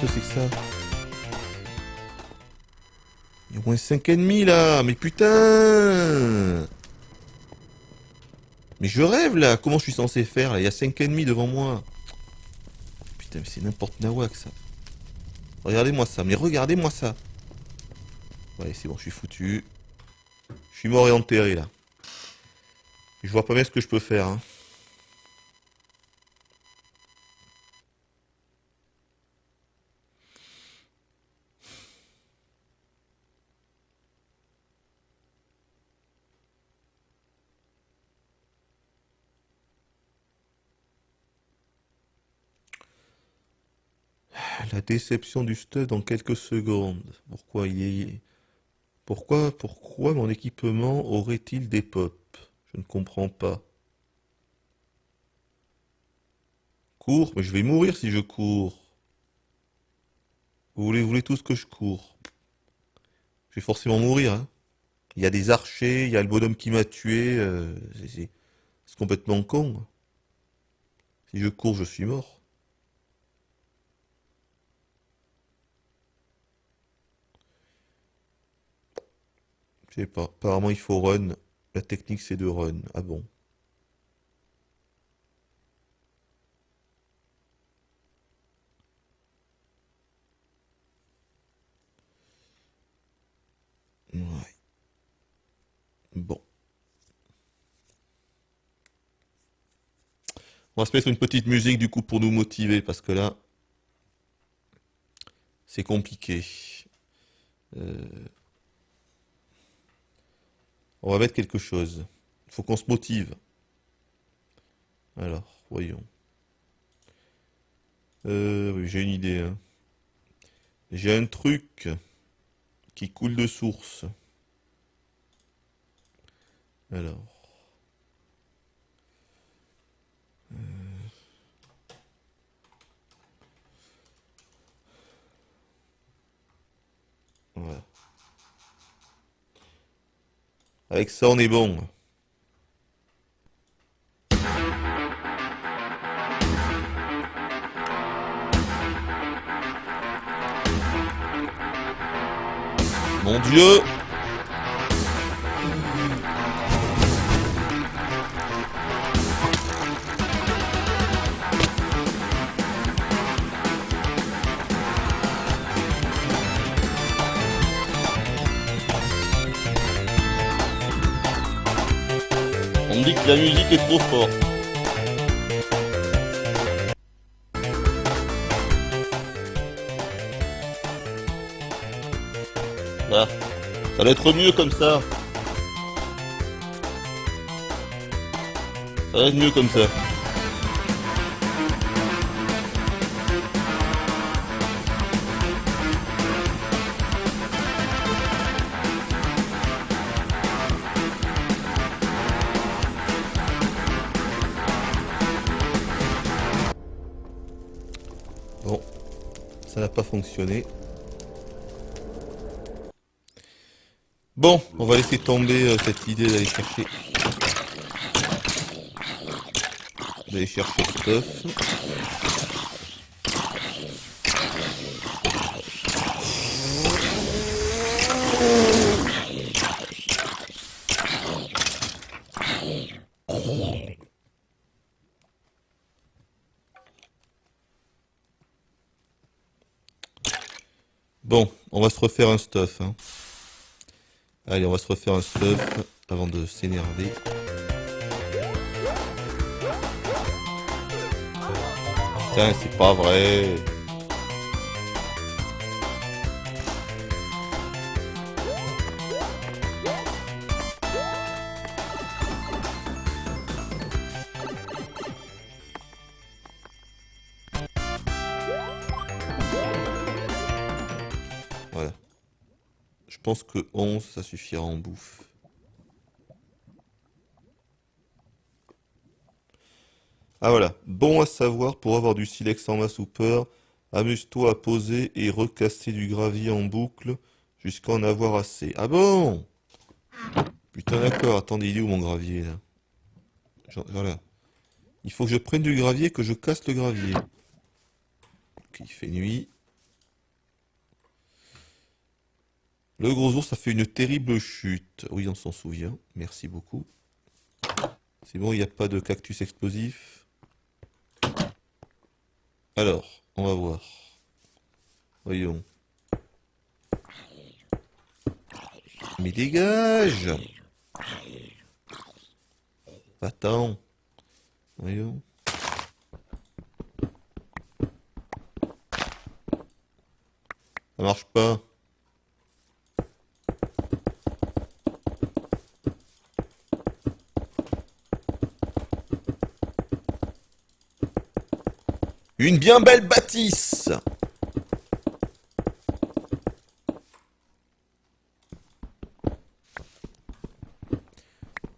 qu'est-ce que c'est que ça? Il y a au moins 5 ennemis là, mais putain! Mais je rêve là, comment je suis censé faire là? Il y a 5 ennemis devant moi. Putain, mais c'est n'importe nawak ça. Regardez-moi ça, mais regardez-moi ça. Ouais, c'est bon, je suis foutu. Je suis mort et enterré là. Je vois pas bien ce que je peux faire. Hein. La déception du stuff dans quelques secondes. Pourquoi il est... Pourquoi mon équipement aurait-il des pop? Je ne comprends pas. Cours? Mais je vais mourir si je cours. Vous voulez tous que je cours? Je vais forcément mourir, hein. Il y a des archers, il y a le bonhomme qui m'a tué. C'est complètement con. Si je cours, je suis mort. Je sais pas. Apparemment, il faut run. La technique, c'est de run. Ah bon? Ouais. Bon. On va se mettre une petite musique du coup pour nous motiver parce que là, c'est compliqué. Euh, on va mettre quelque chose. Il faut qu'on se motive. Alors, voyons. Oui, j'ai une idée. Hein. J'ai un truc qui coule de source. Alors, voilà. Avec ça, on est bon. Mon Dieu! On me dit que la musique est trop forte. Là, ça va être mieux comme ça. Ça va être mieux comme ça. Bon, ça n'a pas fonctionné. Bon, on va laisser tomber cette idée d'aller chercher le stuff. Bon, on va se refaire un stuff. Hein. Allez, on va se refaire un stuff avant de s'énerver. Putain, c'est pas vrai. Voilà. Je pense que 11, ça suffira en bouffe. Ah voilà. Bon à savoir pour avoir du silex en masse ou peur. Amuse-toi à poser et recasser du gravier en boucle jusqu'à en avoir assez. Ah bon? Putain d'accord, attendez, il est où mon gravier là? Voilà. Il faut que je prenne du gravier, que je casse le gravier. Ok, il fait nuit. Le gros ours a fait une terrible chute. Oui, on s'en souvient. Merci beaucoup. C'est bon, il n'y a pas de cactus explosif. Alors, on va voir. Voyons. Mais dégage! Attends. Voyons. Ça marche pas. Une bien belle bâtisse!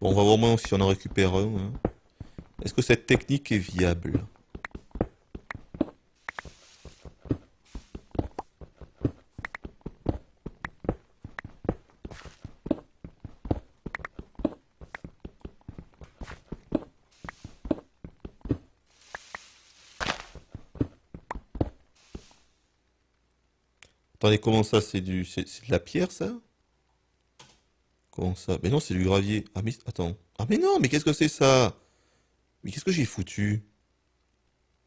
Bon, on va voir moins si on en récupère un. Hein. Est-ce que cette technique est viable? Attendez, comment ça? C'est de la pierre, ça? Comment ça? Mais non, c'est du gravier. Ah, mais attends. Ah, mais non, mais qu'est-ce que c'est ça? Mais qu'est-ce que j'ai foutu?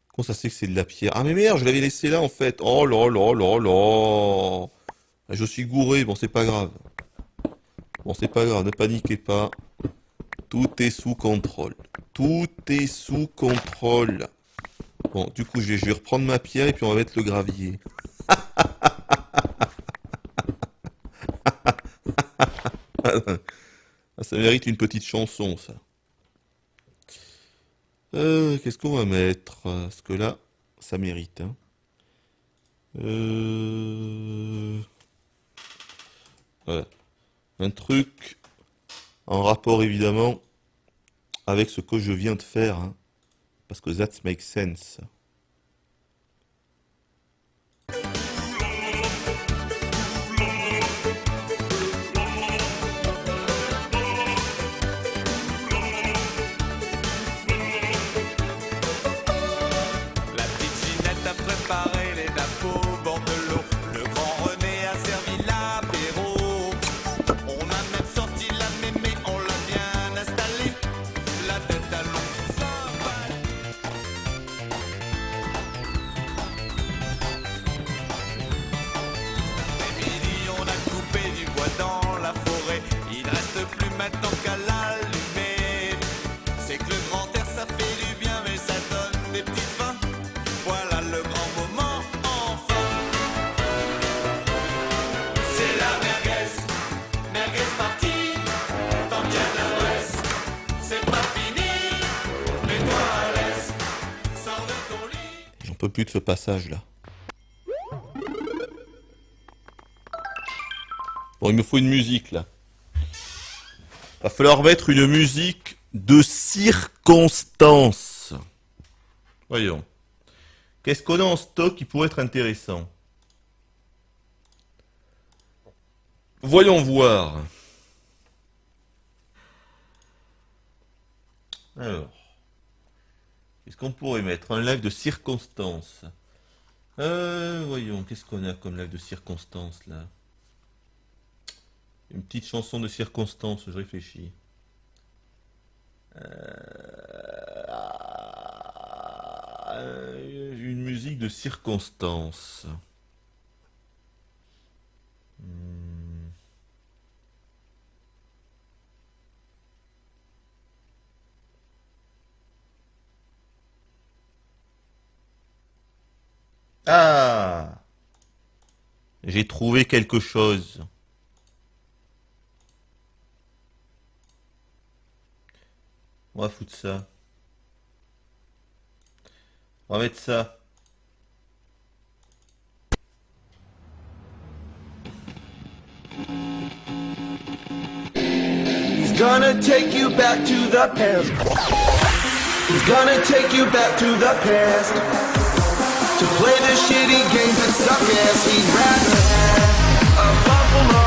Comment ça c'est que c'est de la pierre? Ah, mais merde, je l'avais laissé là en fait. Oh là là là là. Je suis gouré, bon, c'est pas grave. Bon, c'est pas grave, ne paniquez pas. Tout est sous contrôle. Tout est sous contrôle. Bon, du coup, je vais reprendre ma pierre et puis on va mettre le gravier. Ça mérite une petite chanson, ça. Qu'est-ce qu'on va mettre? Parce que là, ça mérite. Hein. Voilà. Un truc en rapport, évidemment, avec ce que je viens de faire. Hein. Parce que that makes sense. J'en peux plus de ce passage-là. Bon, il me faut une musique, là. Va falloir mettre une musique de circonstance. Voyons. Qu'est-ce qu'on a en stock qui pourrait être intéressant? Voyons voir. Alors. Qu'est-ce qu'on pourrait mettre? Un live de circonstance. Voyons, qu'est-ce qu'on a comme live de circonstance, là? Une petite chanson de circonstance, je réfléchis. Une musique de circonstance. Ah! J'ai trouvé quelque chose. On va foutre ça. On va mettre ça. He's gonna take you back to the past. He's gonna take you back to the past. To play the shitty games that suck ass. He'd rather have a buffalo.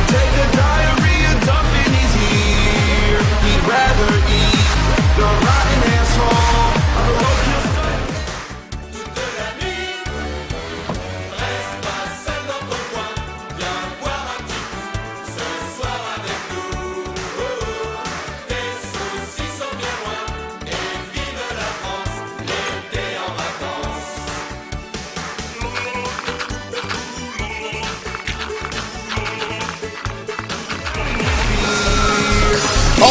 Take a diarrhea dump in his ear. He'd rather eat the rotten asshole. Toute la nuit, reste pas seul dans ton coin. Viens voir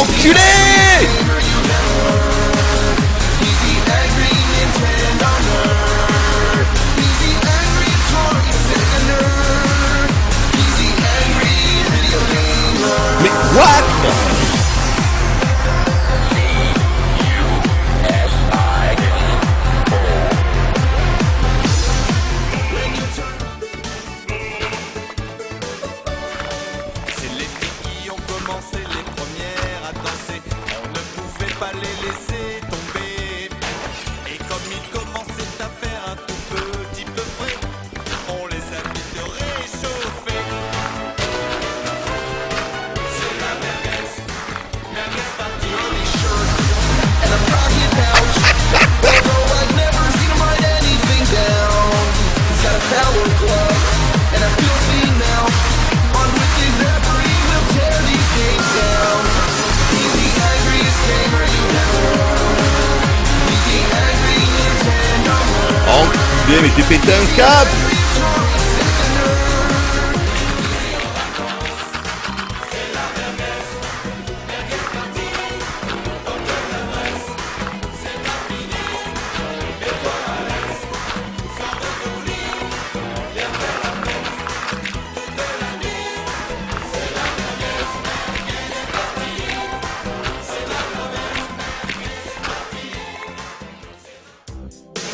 Enculé! Mais what? C'est les filles qui ont commencé les premières à danser. On ne pouvait pas les laisser tomber. Et comme ils commençaient à faire un tout petit peu frais, on les a vite réchauffés. C'est la merguez party. And a pocket pouch. Although I've never seen him write anything down. He's got a power glove and a filthy mouth. On with his effort, he will tear these games down. He's the angriest gamer you ever heard. He's the angry Nintendo nerd. Enculé, mais j'ai pété un câble!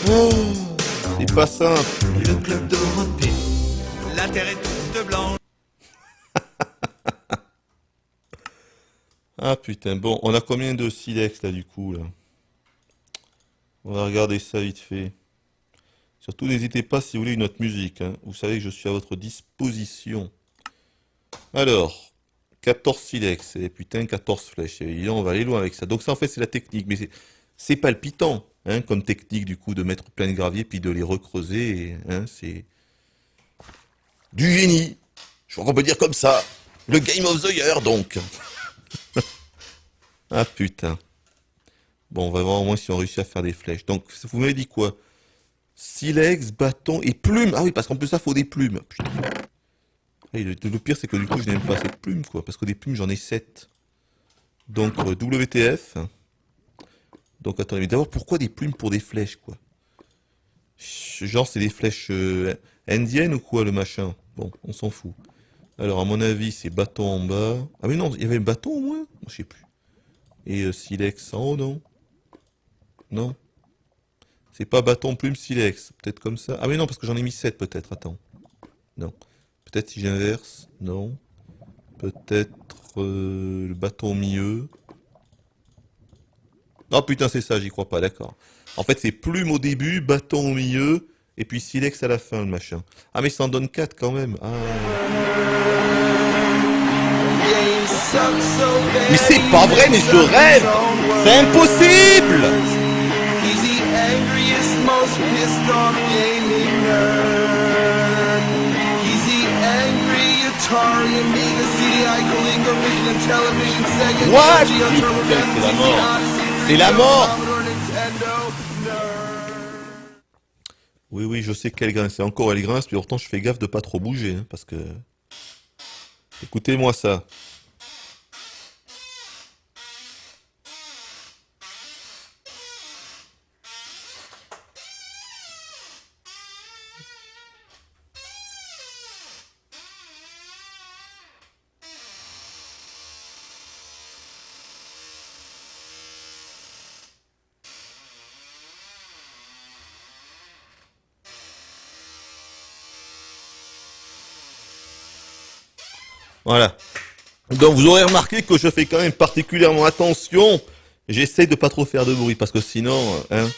Oh, c'est pas simple. Le club Dorothée, la terre est toute blanche. Ah putain, bon, on a combien de silex là du coup là? On va regarder ça vite fait. Surtout n'hésitez pas si vous voulez une autre musique, hein. Vous savez que je suis à votre disposition. Alors, 14 silex, et putain 14 flèches. Et évidemment, on va aller loin avec ça. Donc ça en fait c'est la technique, mais c'est palpitant, hein, comme technique du coup de mettre plein de gravier puis de les recreuser. Et, hein, c'est du génie. Je crois qu'on peut dire comme ça. Le Game of the Year donc. Ah putain. Bon, on va voir au moins si on réussit à faire des flèches. Donc, vous m'avez dit quoi? Silex, bâton et plumes. Ah oui, parce qu'en plus ça, faut des plumes. Putain. Et le pire, c'est que du coup, je n'ai même pas assez de plumes, quoi. Parce que des plumes, j'en ai 7. Donc, WTF. Donc, attendez, mais d'abord, pourquoi des plumes pour des flèches, quoi? Genre, c'est des flèches indiennes ou quoi, le machin? Bon, on s'en fout. Alors, à mon avis, c'est bâton en bas. Ah, mais non, il y avait un bâton au moins? Je sais plus. Et silex en haut, non? Non? C'est pas bâton, plume, silex. Peut-être comme ça. Ah mais non, parce que j'en ai mis 7 peut-être. Attends. Non. Peut-être si j'inverse. Non. Peut-être le bâton au milieu. Oh putain, c'est ça, j'y crois pas, d'accord. En fait, c'est plume au début, bâton au milieu, et puis silex à la fin, le machin. Ah mais ça en donne 4 quand même. Ah. Mais c'est pas vrai, mais je rêve! C'est impossible! He's the angriest, most pissed off gaming nerd. He's the angry Atari, Amiga, CDI, Coleco, Vision, Television, Sega, What? Neo Geo, Turbo Putain, c'est la Graphics, mort. Odyssey, C'est la mort. Commodore, Nintendo nerd. Oui, oui, je sais qu'elle grince. Et encore, elle grince, mais pourtant, je fais gaffe de pas trop bouger, hein, parce que... Écoutez-moi ça. Voilà. Donc vous aurez remarqué que je fais quand même particulièrement attention. J'essaie de pas trop faire de bruit parce que sinon, hein,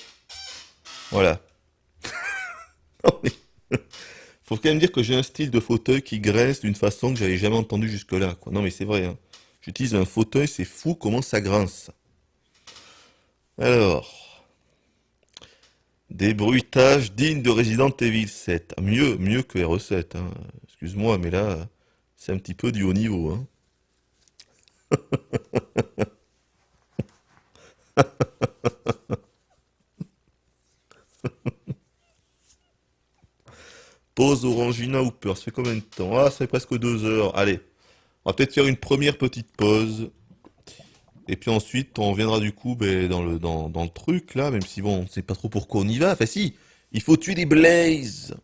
voilà. Non, mais faut quand même dire que j'ai un style de fauteuil qui grince d'une façon que j'avais jamais entendu jusque-là, quoi. Non mais c'est vrai, hein. J'utilise un fauteuil, c'est fou comment ça grince. Alors, des bruitages dignes de Resident Evil 7. Ah, mieux que RE7, hein. Excuse-moi, mais là, c'est un petit peu du haut niveau, hein. Pause Orangina Hooper, ça fait combien de temps? Ah, ça fait presque 2 heures. Allez, on va peut-être faire une première petite pause. Et puis ensuite, on reviendra du coup dans le truc là, même si bon, on sait pas trop pourquoi on y va. Enfin si, il faut tuer des Blaze.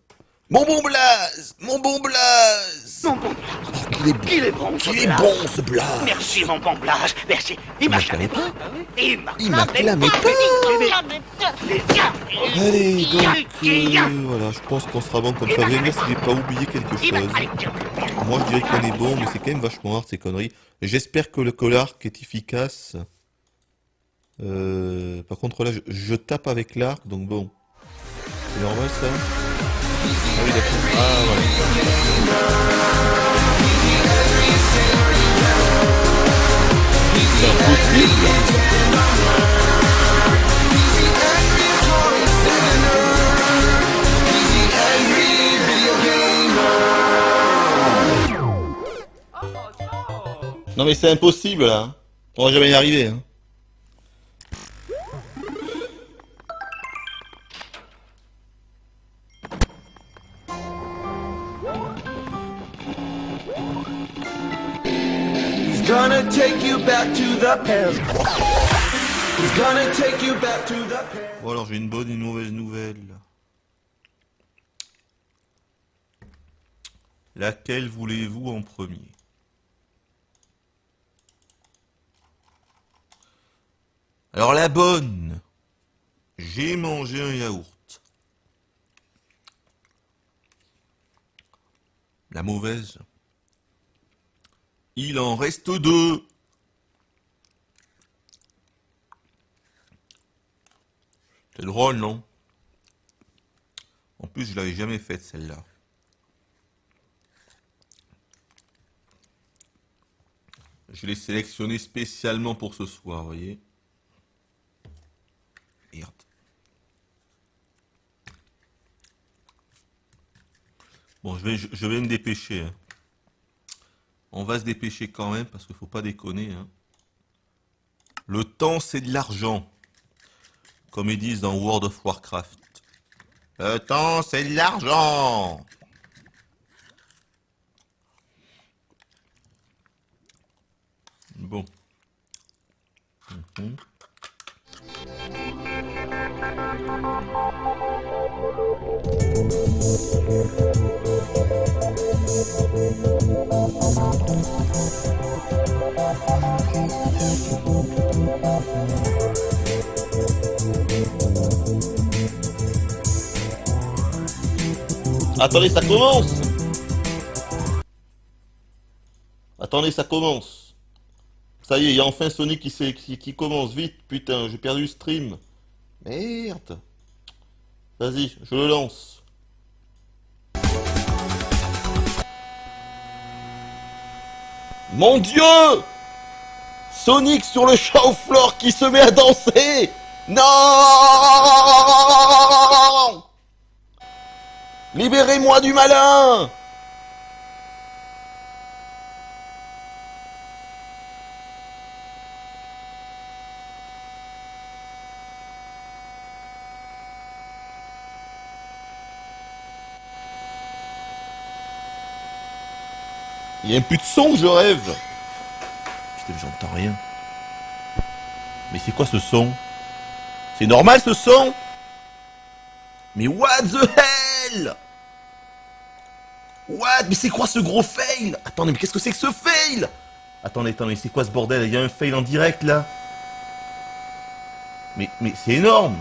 Mon bon Blaze! Mon bon Blaze! Mon bon Blaze, qu'il est bon, Qu'il est bon ce Blaze! Merci, mon bon Blaze, merci. Il m'a clamé pas. Il m'a clamé pas. Allez, donc voilà, je pense qu'on sera bon comme ça. Vous allez me dire si j'ai pas oublié quelque chose. Moi je dirais qu'on est bon, mais c'est quand même vachement hard ces conneries. J'espère que le l'arc est efficace. Par contre là, je tape avec l'arc, donc bon. C'est normal ça? Ah oui d'accord. Ah voilà. C'est impossible. Non mais c'est impossible là. On va jamais y arriver. Hein. He's gonna take you back to the past. He's gonna take you back to the past. Bon alors j'ai une bonne et une mauvaise nouvelle. Laquelle voulez-vous en premier? Alors la bonne, j'ai mangé un yaourt. La mauvaise, il en reste 2. C'est drôle, non? En plus, je l'avais jamais faite celle-là. Je l'ai sélectionnée spécialement pour ce soir, vous voyez. Merde. Bon, je vais me dépêcher. Hein. On va se dépêcher quand même parce qu'il faut pas déconner. Hein. Le temps, c'est de l'argent. Comme ils disent dans World of Warcraft. Le temps, c'est de l'argent. Bon. Attendez, ça commence. Attendez, ça commence. Ça y est, il y a enfin Sonic qui commence. Vite, putain, j'ai perdu le stream. Merde. Vas-y, je le lance. Mon Dieu! Sonic sur le show floor qui se met à danser! Non! Libérez-moi du malin! Il y a un plus de son, je rêve. Putain, j'entends rien. Mais c'est quoi ce son? C'est normal ce son? Mais what the hell? What? Mais c'est quoi ce gros fail? Attendez, mais qu'est-ce que c'est que ce fail? Attendez, c'est quoi ce bordel? Il y a un fail en direct là. Mais c'est énorme.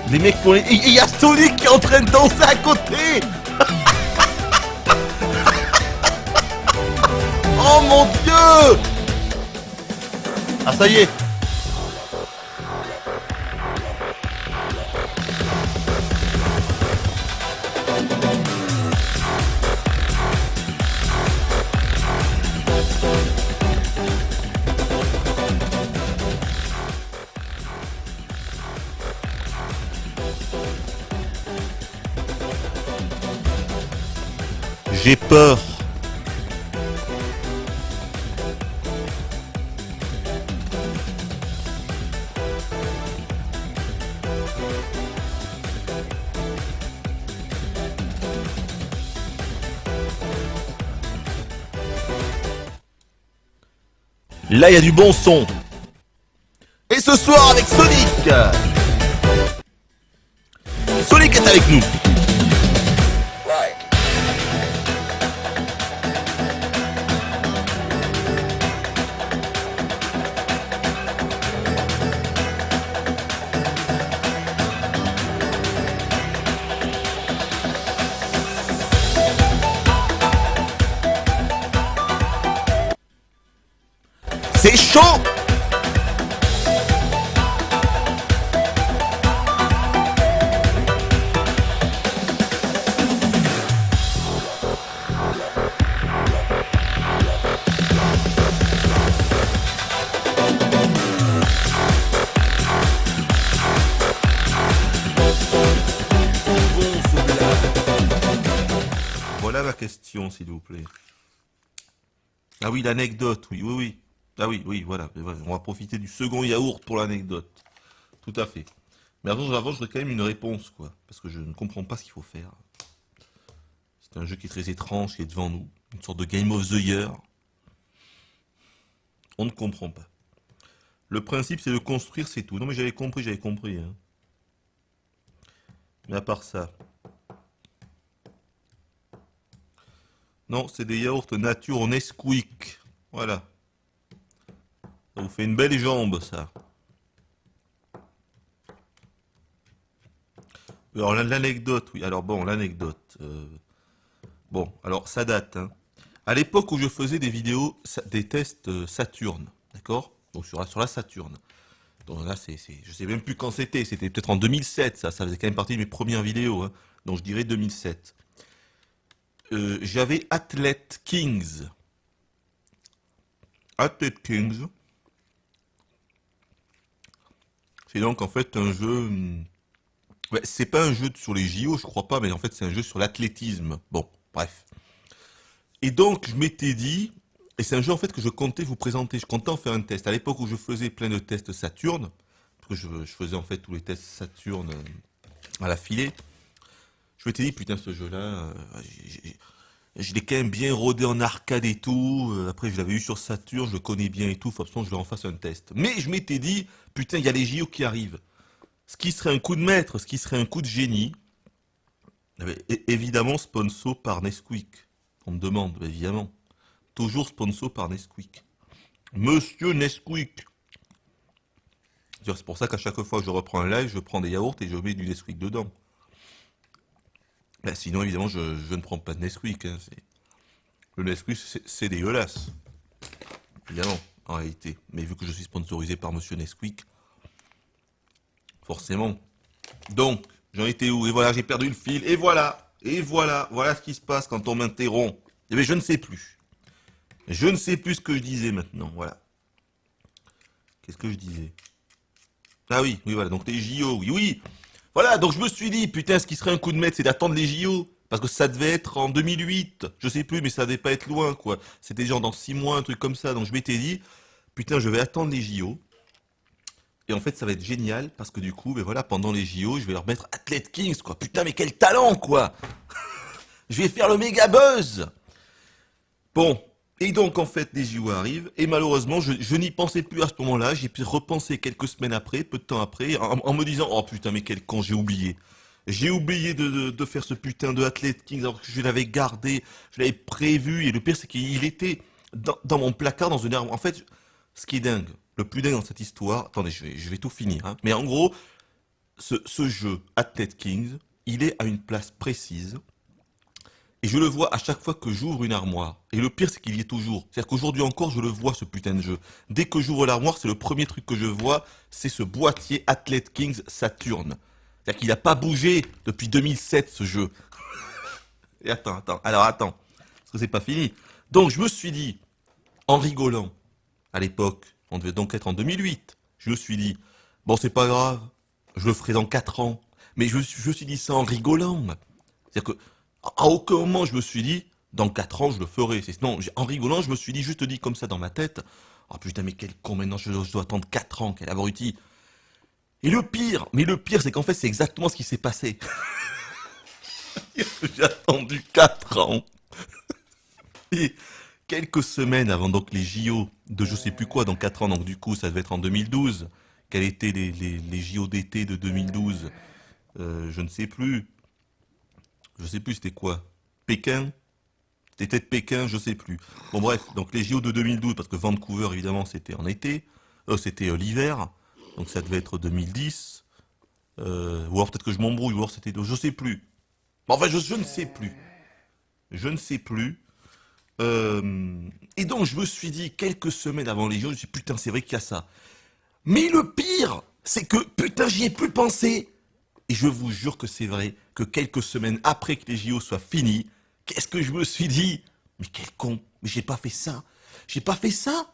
Les mecs font les... Et il y a Sonic qui est en train de danser à côté. Oh mon Dieu! Ah ça y est. J'ai peur. Là, il y a du bon son. Et ce soir avec Sonic. Sonic est avec nous. C'est chaud. Voilà ma question, s'il vous plaît. Ah oui, l'anecdote, oui. Ah oui, voilà. On va profiter du second yaourt pour l'anecdote. Tout à fait. Mais avant, je voudrais quand même une réponse, quoi. Parce que je ne comprends pas ce qu'il faut faire. C'est un jeu qui est très étrange, qui est devant nous. Une sorte de Game of the Year. On ne comprend pas. Le principe, c'est de construire, c'est tout. Non, mais j'avais compris. Hein. Mais à part ça... Non, c'est des yaourts nature Nesquik. Voilà. Ça vous fait une belle jambe, ça. Alors, l'anecdote, oui. Alors, bon, l'anecdote. Bon, alors, ça date. Hein. À l'époque où je faisais des vidéos, des tests Saturn, d'accord? Donc, sur la Saturn. Donc là, je sais même plus quand c'était. C'était peut-être en 2007, ça. Ça faisait quand même partie de mes premières vidéos. Hein. Donc, je dirais 2007. J'avais Athlete Kings. Athlete Kings. C'est donc en fait un jeu... Ouais, c'est pas un jeu sur les JO, je crois pas, mais en fait c'est un jeu sur l'athlétisme. Bon, bref. Et donc je m'étais dit... Et c'est un jeu en fait que je comptais vous présenter. Je comptais en faire un test. À l'époque où je faisais plein de tests Saturn, parce que je faisais en fait tous les tests Saturn à la filée, je m'étais dit, putain, ce jeu-là, je l'ai quand même bien rodé en arcade et tout. Après, je l'avais eu sur Saturn, je le connais bien et tout. Faut absolument que je leur en fasse un test. Mais je m'étais dit, putain, il y a les JO qui arrivent. Ce qui serait un coup de maître, ce qui serait un coup de génie. Évidemment, sponsor par Nesquik. On me demande, évidemment. Toujours sponsor par Nesquik. Monsieur Nesquik. C'est pour ça qu'à chaque fois que je reprends un live, je prends des yaourts et je mets du Nesquik dedans. Ben, sinon, évidemment, je ne prends pas de Nesquik. Hein. Le Nesquik, c'est dégueulasse. Évidemment, en réalité. Mais vu que je suis sponsorisé par Monsieur Nesquik, forcément. Donc, j'en étais où? Et voilà, j'ai perdu le fil. Et voilà. Voilà ce qui se passe quand on m'interrompt. Eh bien, je ne sais plus. Je ne sais plus ce que je disais maintenant. Voilà. Qu'est-ce que je disais? Ah oui, voilà. Donc, les JO, oui. Voilà, donc je me suis dit, putain, ce qui serait un coup de maître, c'est d'attendre les JO. Parce que ça devait être en 2008. Je sais plus, mais ça devait pas être loin, quoi. C'était genre dans 6 mois, un truc comme ça. Donc je m'étais dit, putain, je vais attendre les JO. Et en fait, ça va être génial, parce que du coup, ben voilà, pendant les JO, je vais leur mettre Athlete Kings, quoi. Putain, mais quel talent, quoi. Je vais faire le méga buzz. Bon. Et donc, en fait, les JO arrivent, et malheureusement, je n'y pensais plus à ce moment-là, j'ai pu repenser quelques semaines après, peu de temps après, en me disant, oh putain, mais quel con, j'ai oublié. J'ai oublié de faire ce putain de Athlete Kings, alors que je l'avais gardé, je l'avais prévu, et le pire, c'est qu'il était dans mon placard, dans une armoire. En fait, ce qui est dingue, le plus dingue dans cette histoire, attendez, je vais tout finir, hein, mais en gros, ce jeu, Athlete Kings, il est à une place précise, et je le vois à chaque fois que j'ouvre une armoire. Et le pire, c'est qu'il y est toujours. C'est-à-dire qu'aujourd'hui encore, je le vois, ce putain de jeu. Dès que j'ouvre l'armoire, c'est le premier truc que je vois, c'est ce boîtier Athlete Kings Saturn. C'est-à-dire qu'il n'a pas bougé depuis 2007, ce jeu. Et attends. Alors attends, parce que c'est pas fini. Donc je me suis dit, en rigolant, à l'époque, on devait donc être en 2008, je me suis dit, bon, c'est pas grave, je le ferai dans 4 ans. Mais je me suis dit ça en rigolant. C'est-à-dire que, à aucun moment je me suis dit, dans 4 ans je le ferai. Non, en rigolant, je me suis dit, juste dit comme ça dans ma tête, oh putain, mais quel con, maintenant je dois attendre 4 ans, quel abruti. Et le pire, c'est qu'en fait c'est exactement ce qui s'est passé. J'ai attendu 4 ans. Et quelques semaines avant donc les JO de je sais plus quoi dans 4 ans, donc du coup ça devait être en 2012, quels étaient les JO d'été de 2012. Je ne sais plus. Je sais plus c'était quoi. Pékin? C'était peut-être Pékin, je sais plus. Bon bref, donc les JO de 2012, parce que Vancouver évidemment c'était en été, c'était l'hiver, donc ça devait être 2010. Ou alors peut-être que je m'embrouille, ou alors c'était... Je sais plus. Bon, enfin je ne sais plus. Je ne sais plus. Et donc je me suis dit, quelques semaines avant les JO, je me suis dit, putain c'est vrai qu'il y a ça. Mais le pire, c'est que putain j'y ai plus pensé. Et je vous jure que c'est vrai, que quelques semaines après que les JO soient finis, qu'est-ce que je me suis dit? Mais quel con, mais j'ai pas fait ça. J'ai pas fait ça.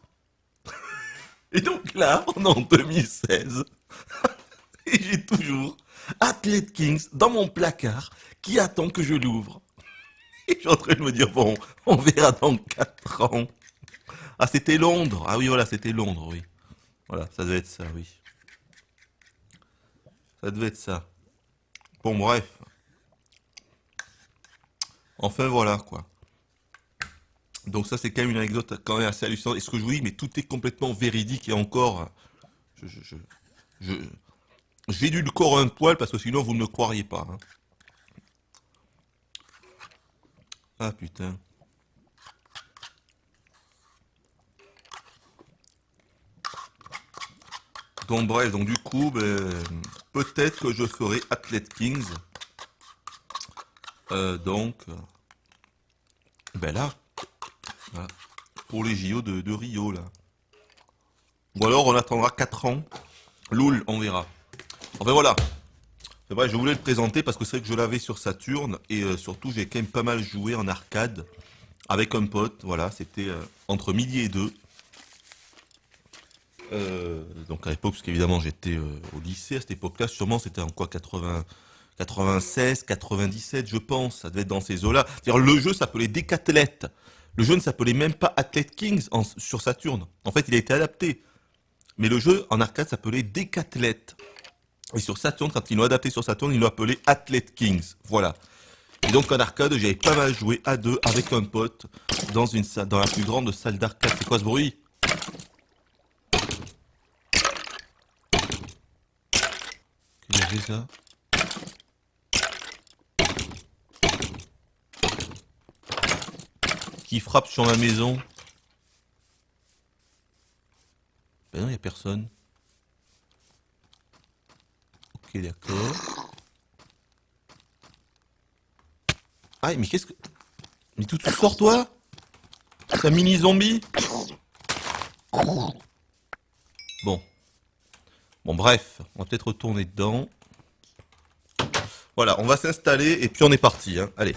Et donc là, on est en 2016. Et j'ai toujours Athlete Kings dans mon placard qui attend que je l'ouvre. Et je suis en train de me dire, bon, on verra dans 4 ans. Ah, c'était Londres. Ah oui, voilà, c'était Londres, oui. Voilà, ça devait être ça, oui. Ça devait être ça. Bon, bref. Enfin, voilà, quoi. Donc ça, c'est quand même une anecdote quand même assez hallucinante. Et ce que je vous dis, mais tout est complètement véridique et encore... J'ai dû le corps un poil parce que sinon, vous ne me croiriez pas. Hein. Ah, putain. Donc bref, donc du coup, peut-être que je ferai Athlete Kings. Là, voilà, pour les JO de Rio, là. Ou alors on attendra 4 ans. Loul, on verra. Enfin voilà. C'est vrai, je voulais le présenter parce que c'est vrai que je l'avais sur Saturn et surtout j'ai quand même pas mal joué en arcade avec un pote. Voilà, c'était entre midi et 2. Donc à l'époque, parce qu'évidemment j'étais au lycée à cette époque-là, sûrement c'était en quoi 96, 97 je pense, ça devait être dans ces eaux-là. C'est-à-dire le jeu s'appelait Decathlete. Le jeu ne s'appelait même pas Athlete Kings sur Saturn. En fait il a été adapté. Mais le jeu en arcade s'appelait Decathlete. Et sur Saturn, quand ils l'ont adapté sur Saturn, ils l'ont appelé Athlete Kings. Voilà. Et donc en arcade, j'avais pas mal joué à 2 avec un pote dans une salle, dans la plus grande salle d'arcade. C'est quoi ce bruit? Qu'est-ce que c'est ça? Qui frappe sur ma maison? Ben non, y a personne. Ok, d'accord. Ah, mais qu'est-ce que... Mais tout sort, toi? C'est un mini zombie? Bon. Bon, bref. On va peut-être retourner dedans. Voilà, on va s'installer et puis on est parti. Hein. Allez.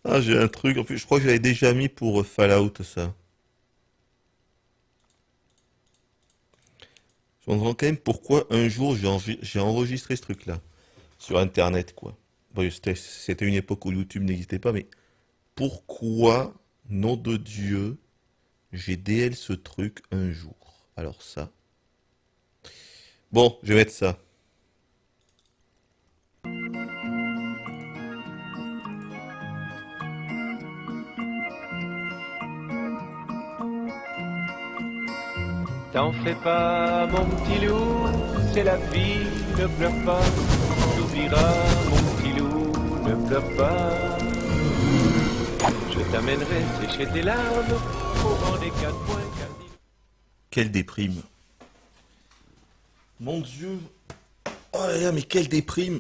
Ah, j'ai un truc. En plus, je crois que je l'avais déjà mis pour Fallout, ça. Je me demande quand même pourquoi un jour j'ai enregistré ce truc-là. Sur Internet, quoi. Bon, c'était une époque où YouTube n'existait pas, mais pourquoi, nom de Dieu, j'ai DL ce truc un jour? Alors ça. Bon, je vais mettre ça. T'en fais pas, mon petit loup, c'est la vie, ne pleure pas. T'oublieras, mon petit loup, ne pleure pas. Je Je t'amènerai sécher tes larmes au vent des 4 points cardinaux. Quelle déprime. Mon Dieu. Oh là là, mais quelle déprime.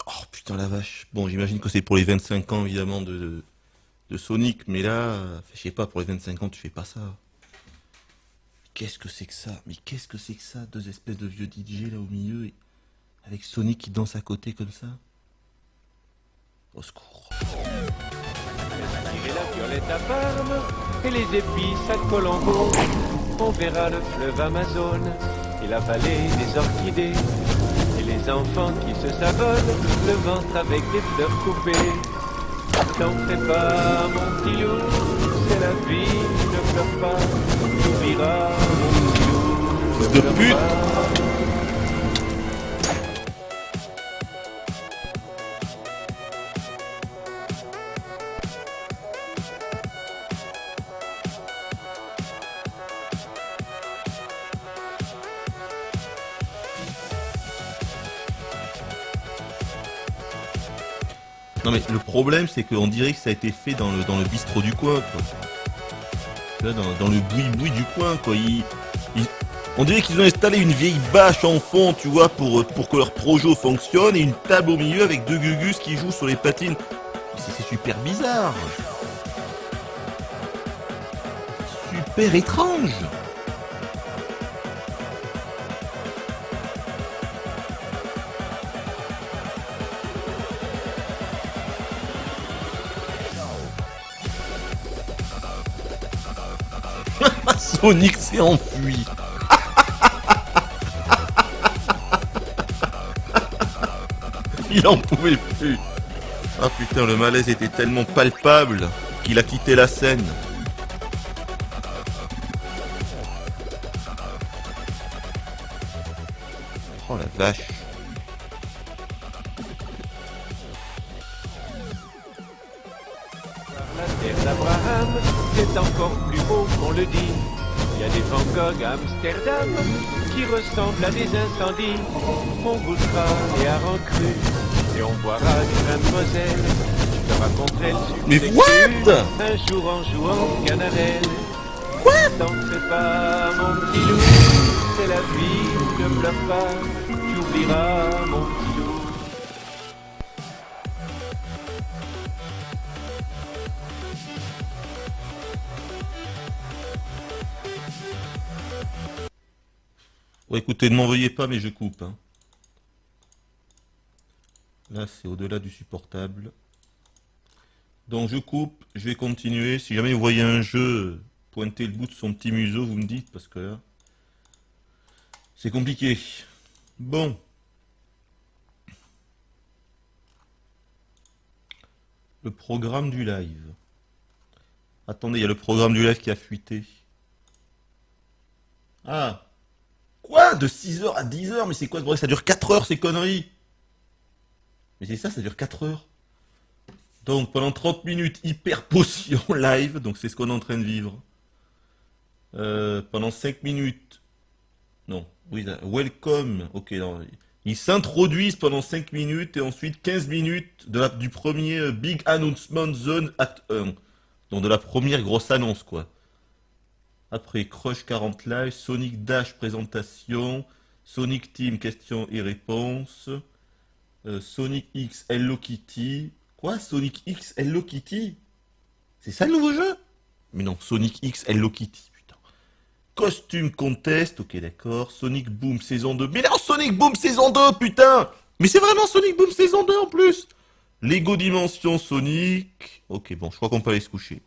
Oh putain la vache. Bon, j'imagine que c'est pour les 25 ans évidemment de Sonic, mais là, je sais pas, pour les 25 ans, tu fais pas ça. Qu'est-ce que c'est que ça? Mais qu'est-ce que c'est que ça? Deux espèces de vieux DJ là au milieu, avec Sonic qui danse à côté comme ça. Au secours. Tirer la violette à Parme et les épices à Colombo. On verra le fleuve Amazon et la vallée des orchidées. Et les enfants qui se savonnent le ventre avec des fleurs coupées. T'en fais pas, mon petit loup, c'est la vie, ne pleure pas. T'oublieras, mon petit loup, Fils ne de pleure pute. pas. Non mais le problème c'est qu'on dirait que ça a été fait dans le bistrot du coin quoi. Tu vois, dans le boui-boui du coin quoi. On dirait qu'ils ont installé une vieille bâche en fond, tu vois, pour que leur projo fonctionne et une table au milieu avec deux gugus qui jouent sur les patines. C'est super bizarre. Super étrange. Sonic s'est enfui. Il en pouvait plus. Ah putain, le malaise était tellement palpable qu'il a quitté la scène. Oh la vache. La terre d'Abraham, c'est encore plus beau qu'on le dit. Il y a des Van Gogh à Amsterdam qui ressemblent à des incendies. On goûtera les harengs crus et on boira du vin de Moselle. Je te raconterai le succès Mais que what? j'ai eu un jour en jouant Canarelle. T'en fais pas, mon petit loup, c'est la vie, ne pleure pas, tu oublieras, mon petit loup. Bon écoutez, ne m'en veuillez pas mais je coupe. Hein. Là c'est au-delà du supportable. Donc je coupe, je vais continuer. Si jamais vous voyez un jeu pointer le bout de son petit museau, vous me dites parce que là, c'est compliqué. Bon. Le programme du live. Attendez, il y a le programme du live qui a fuité. Ah. Quoi? De 6h à 10h? Mais c'est quoi ce bruit? Ça dure 4 heures ces conneries. Mais c'est ça dure 4 heures. Donc pendant 30 minutes, hyper potion live, donc c'est ce qu'on est en train de vivre. Pendant 5 minutes, non, oui, welcome, ok, non, ils s'introduisent pendant 5 minutes et ensuite 15 minutes du premier Big Announcement Zone Act 1. Donc de la première grosse annonce quoi. Après Crush 40 Live, Sonic Dash présentation, Sonic Team questions et réponses, Sonic X Hello Kitty. Quoi? Sonic X Hello Kitty? C'est ça le nouveau jeu? Mais non, Sonic X Hello Kitty, putain. Costume Contest, ok d'accord. Sonic Boom saison 2. Mais non, Sonic Boom saison 2, putain! Mais c'est vraiment Sonic Boom saison 2 en plus! Lego Dimension Sonic. Ok, bon, je crois qu'on peut aller se coucher.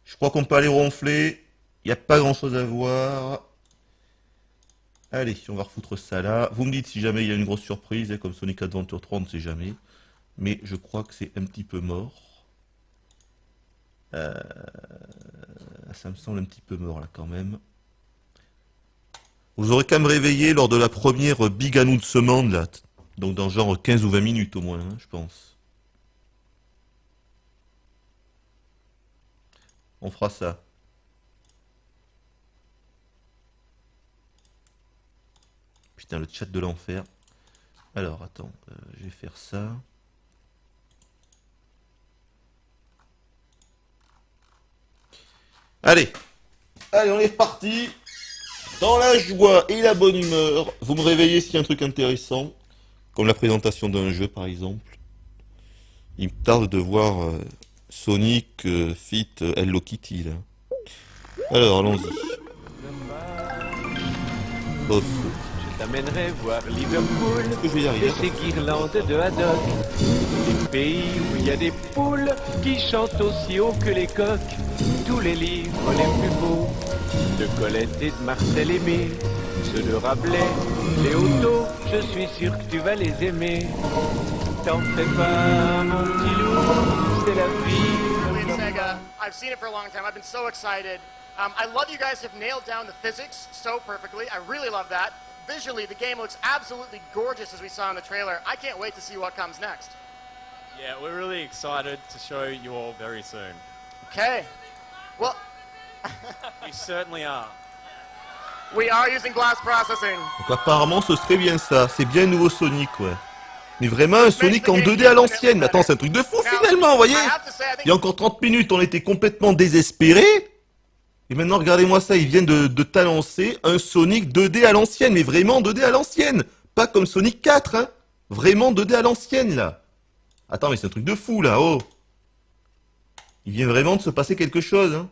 Je crois qu'on peut aller ronfler. Il n'y a pas grand chose à voir. Allez, on va refoutre ça là. Vous me dites si jamais il y a une grosse surprise, hein, comme Sonic Adventure 3, on ne sait jamais. Mais je crois que c'est un petit peu mort. Ça me semble un petit peu mort là quand même. Vous aurez quand même réveillé lors de la première Big Announcement là. Donc dans genre 15 ou 20 minutes au moins, hein, je pense. On fera ça. Putain, le chat de l'enfer. Alors, attends, je vais faire ça. Allez. Allez, on est reparti. Dans la joie et la bonne humeur. Vous me réveillez s'il y a un truc intéressant. Comme la présentation d'un jeu, par exemple. Il me tarde de voir Sonic fit Hello Kitty, là. Alors, allons-y. Off. Je t'amènerai voir Liverpool Est-ce que je vais y arriver? et ses guirlandes de haddock. Des pays où il y a des poules qui chantent aussi haut que les coqs. Tous les livres les plus beaux de Colette et de Marcel Aimé, ceux de Rabelais, Léoto, je suis sûr que tu vas les aimer. T'en fais pas, mon petit loup, c'est la vie. Played Sega. I've seen it for a long time. I've been so excited. I love you guys have nailed down the physics so perfectly. I really love that. Visually, the game looks absolutely gorgeous as we saw in the trailer. I can't wait to see what comes next. Yeah, we're really excited to show you all very soon. Okay. Well, We certainly are. we are using glass processing. Donc apparemment ce serait bien ça, c'est bien nouveau Sonic, ouais. Mais vraiment un Sonic en 2D à l'ancienne, mais attends c'est un truc de fou finalement, vous voyez. I have to say, I Il y a think encore 30 minutes on était complètement désespérés. Et maintenant regardez-moi ça, ils viennent de t'annoncer un Sonic 2D à l'ancienne, mais vraiment 2D à l'ancienne. Pas comme Sonic 4, hein. Vraiment 2D à l'ancienne là. Attends mais c'est un truc de fou là, oh. Il vient vraiment de se passer quelque chose, hein.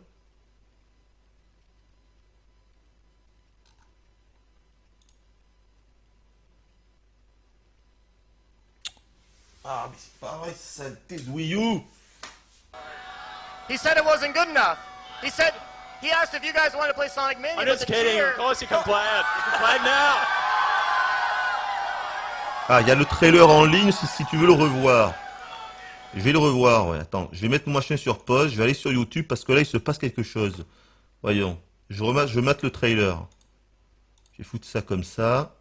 Ah, mais c'est pas vrai, saleté de Wii U! he said it wasn't good enough. He said he asked if you guys wanted to play Sonic Mania. I'm but just the kidding. cheer- Of course you can play it. You can play it now. Ah, il y a le trailer en ligne si tu veux le revoir. Je vais le revoir, ouais. Attends, je vais mettre mon machin sur pause, je vais aller sur YouTube parce que là il se passe quelque chose. Voyons, je mate le trailer. Je vais foutre ça comme ça.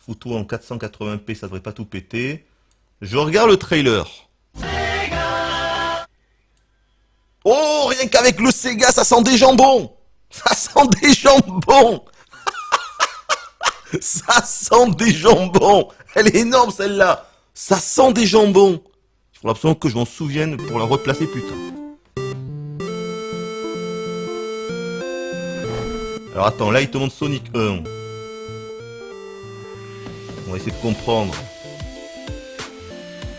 Photo en 480p, ça devrait pas tout péter. Je regarde le trailer. Oh, rien qu'avec le Sega, ça sent des jambons. Ça sent des jambons. Ça sent des jambons. Elle est énorme celle-là. Ça sent des jambons. Il faut absolument que je m'en souvienne pour la replacer plus tard. Alors attends, là il te montre Sonic 1. On va essayer de comprendre.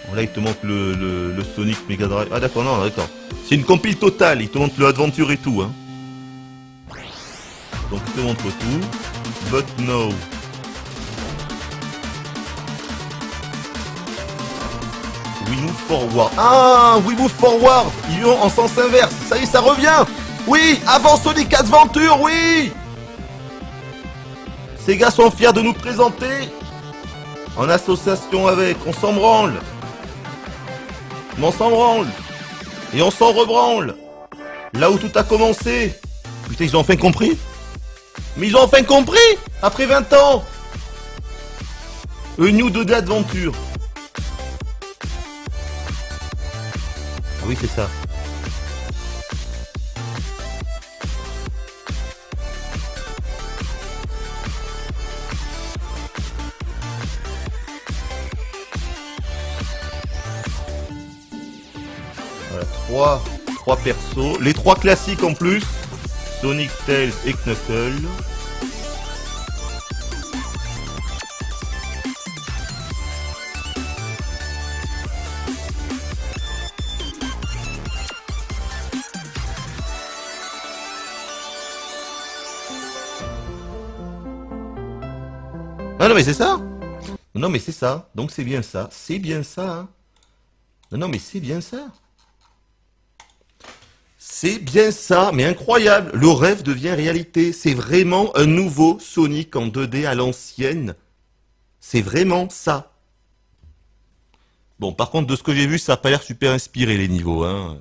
Bon, là il te montre le Sonic Mega Drive. Ah d'accord, non, d'accord. C'est une compile totale, il te montre le Adventure et tout. Hein. Donc il te montre tout. But no. We move forward. Ah, we move forward. Ils vont en sens inverse. Ça y est, ça revient. Oui, avant Sonic Adventure, oui. Ces gars sont fiers de nous présenter en association avec. On s'en branle. On s'en branle. Et on s'en rebranle. Là où tout a commencé. Putain, ils ont enfin compris. Mais ils ont enfin compris. Après 20 ans. A New 2D Adventure. Ah oui, c'est ça. Voilà, trois persos. Les trois classiques en plus. Sonic, Tails et Knuckles. Ah non mais c'est ça. Non mais c'est ça. Donc c'est bien ça. C'est bien ça. Hein. Non mais c'est bien ça. C'est bien ça, mais incroyable. Le rêve devient réalité. C'est vraiment un nouveau Sonic en 2D à l'ancienne. C'est vraiment ça. Bon, par contre, de ce que j'ai vu, ça n'a pas l'air super inspiré les niveaux. Hein.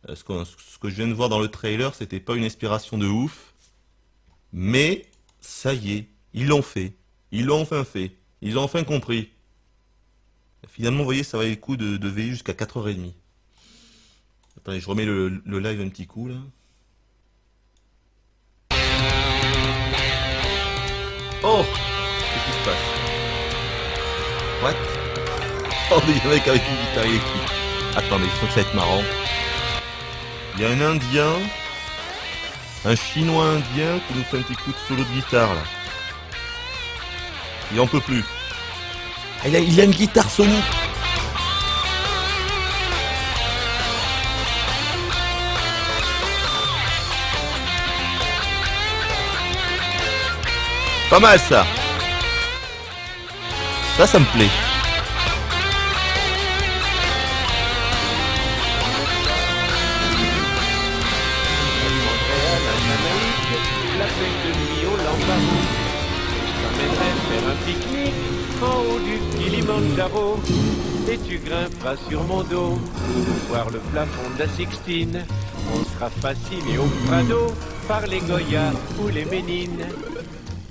Ce que je viens de voir dans le trailer, c'était pas une inspiration de ouf. Mais ça y est, ils l'ont fait. Ils l'ont enfin fait. Ils ont enfin compris. Finalement, vous voyez, ça va le coup de veiller jusqu'à 4h30. Attendez, je remets le live un petit coup, là. Oh! Qu'est-ce qui se passe? What? Oh, il y a un mec avec une guitare électrique. Attendez, je sens que ça va être marrant. Il y a un Indien, un Chinois indien qui nous fait un petit coup de solo de guitare là. Il en peut plus. Ah, il a une guitare sonique. Pas mal ça. Ça me plaît. La fête de nuit au Lambarou. Je t'emmènerai faire un pique-nique en haut du Kilimandjaro. Et tu grimperas sur mon dos pour voir le plafond de la Sixtine. On sera fasciné au Prado par les Goya ou les Ménines.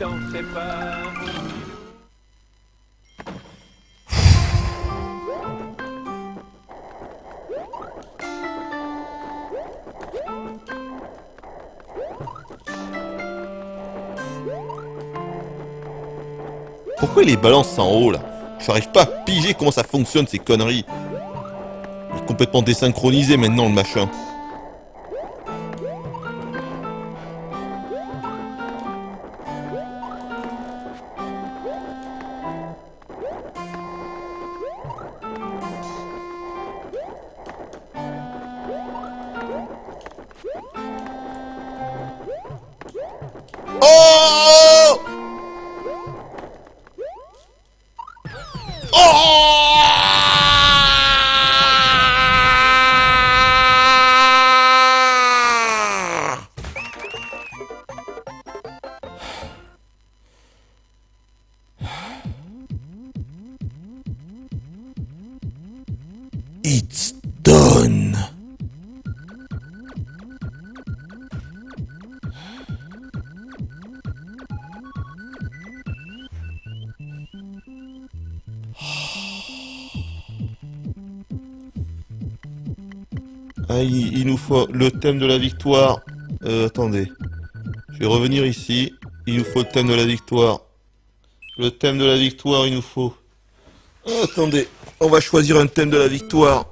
T'en fais pas, mon petit loup. Pourquoi il les balance en haut là? J'arrive pas à piger comment ça fonctionne ces conneries. Il est complètement désynchronisé maintenant le machin. Oh! It's done. Ah, il nous faut le thème de la victoire. Attendez. Je vais revenir ici. Il nous faut le thème de la victoire. Le thème de la victoire, il nous faut. Attendez. On va choisir un thème de la victoire.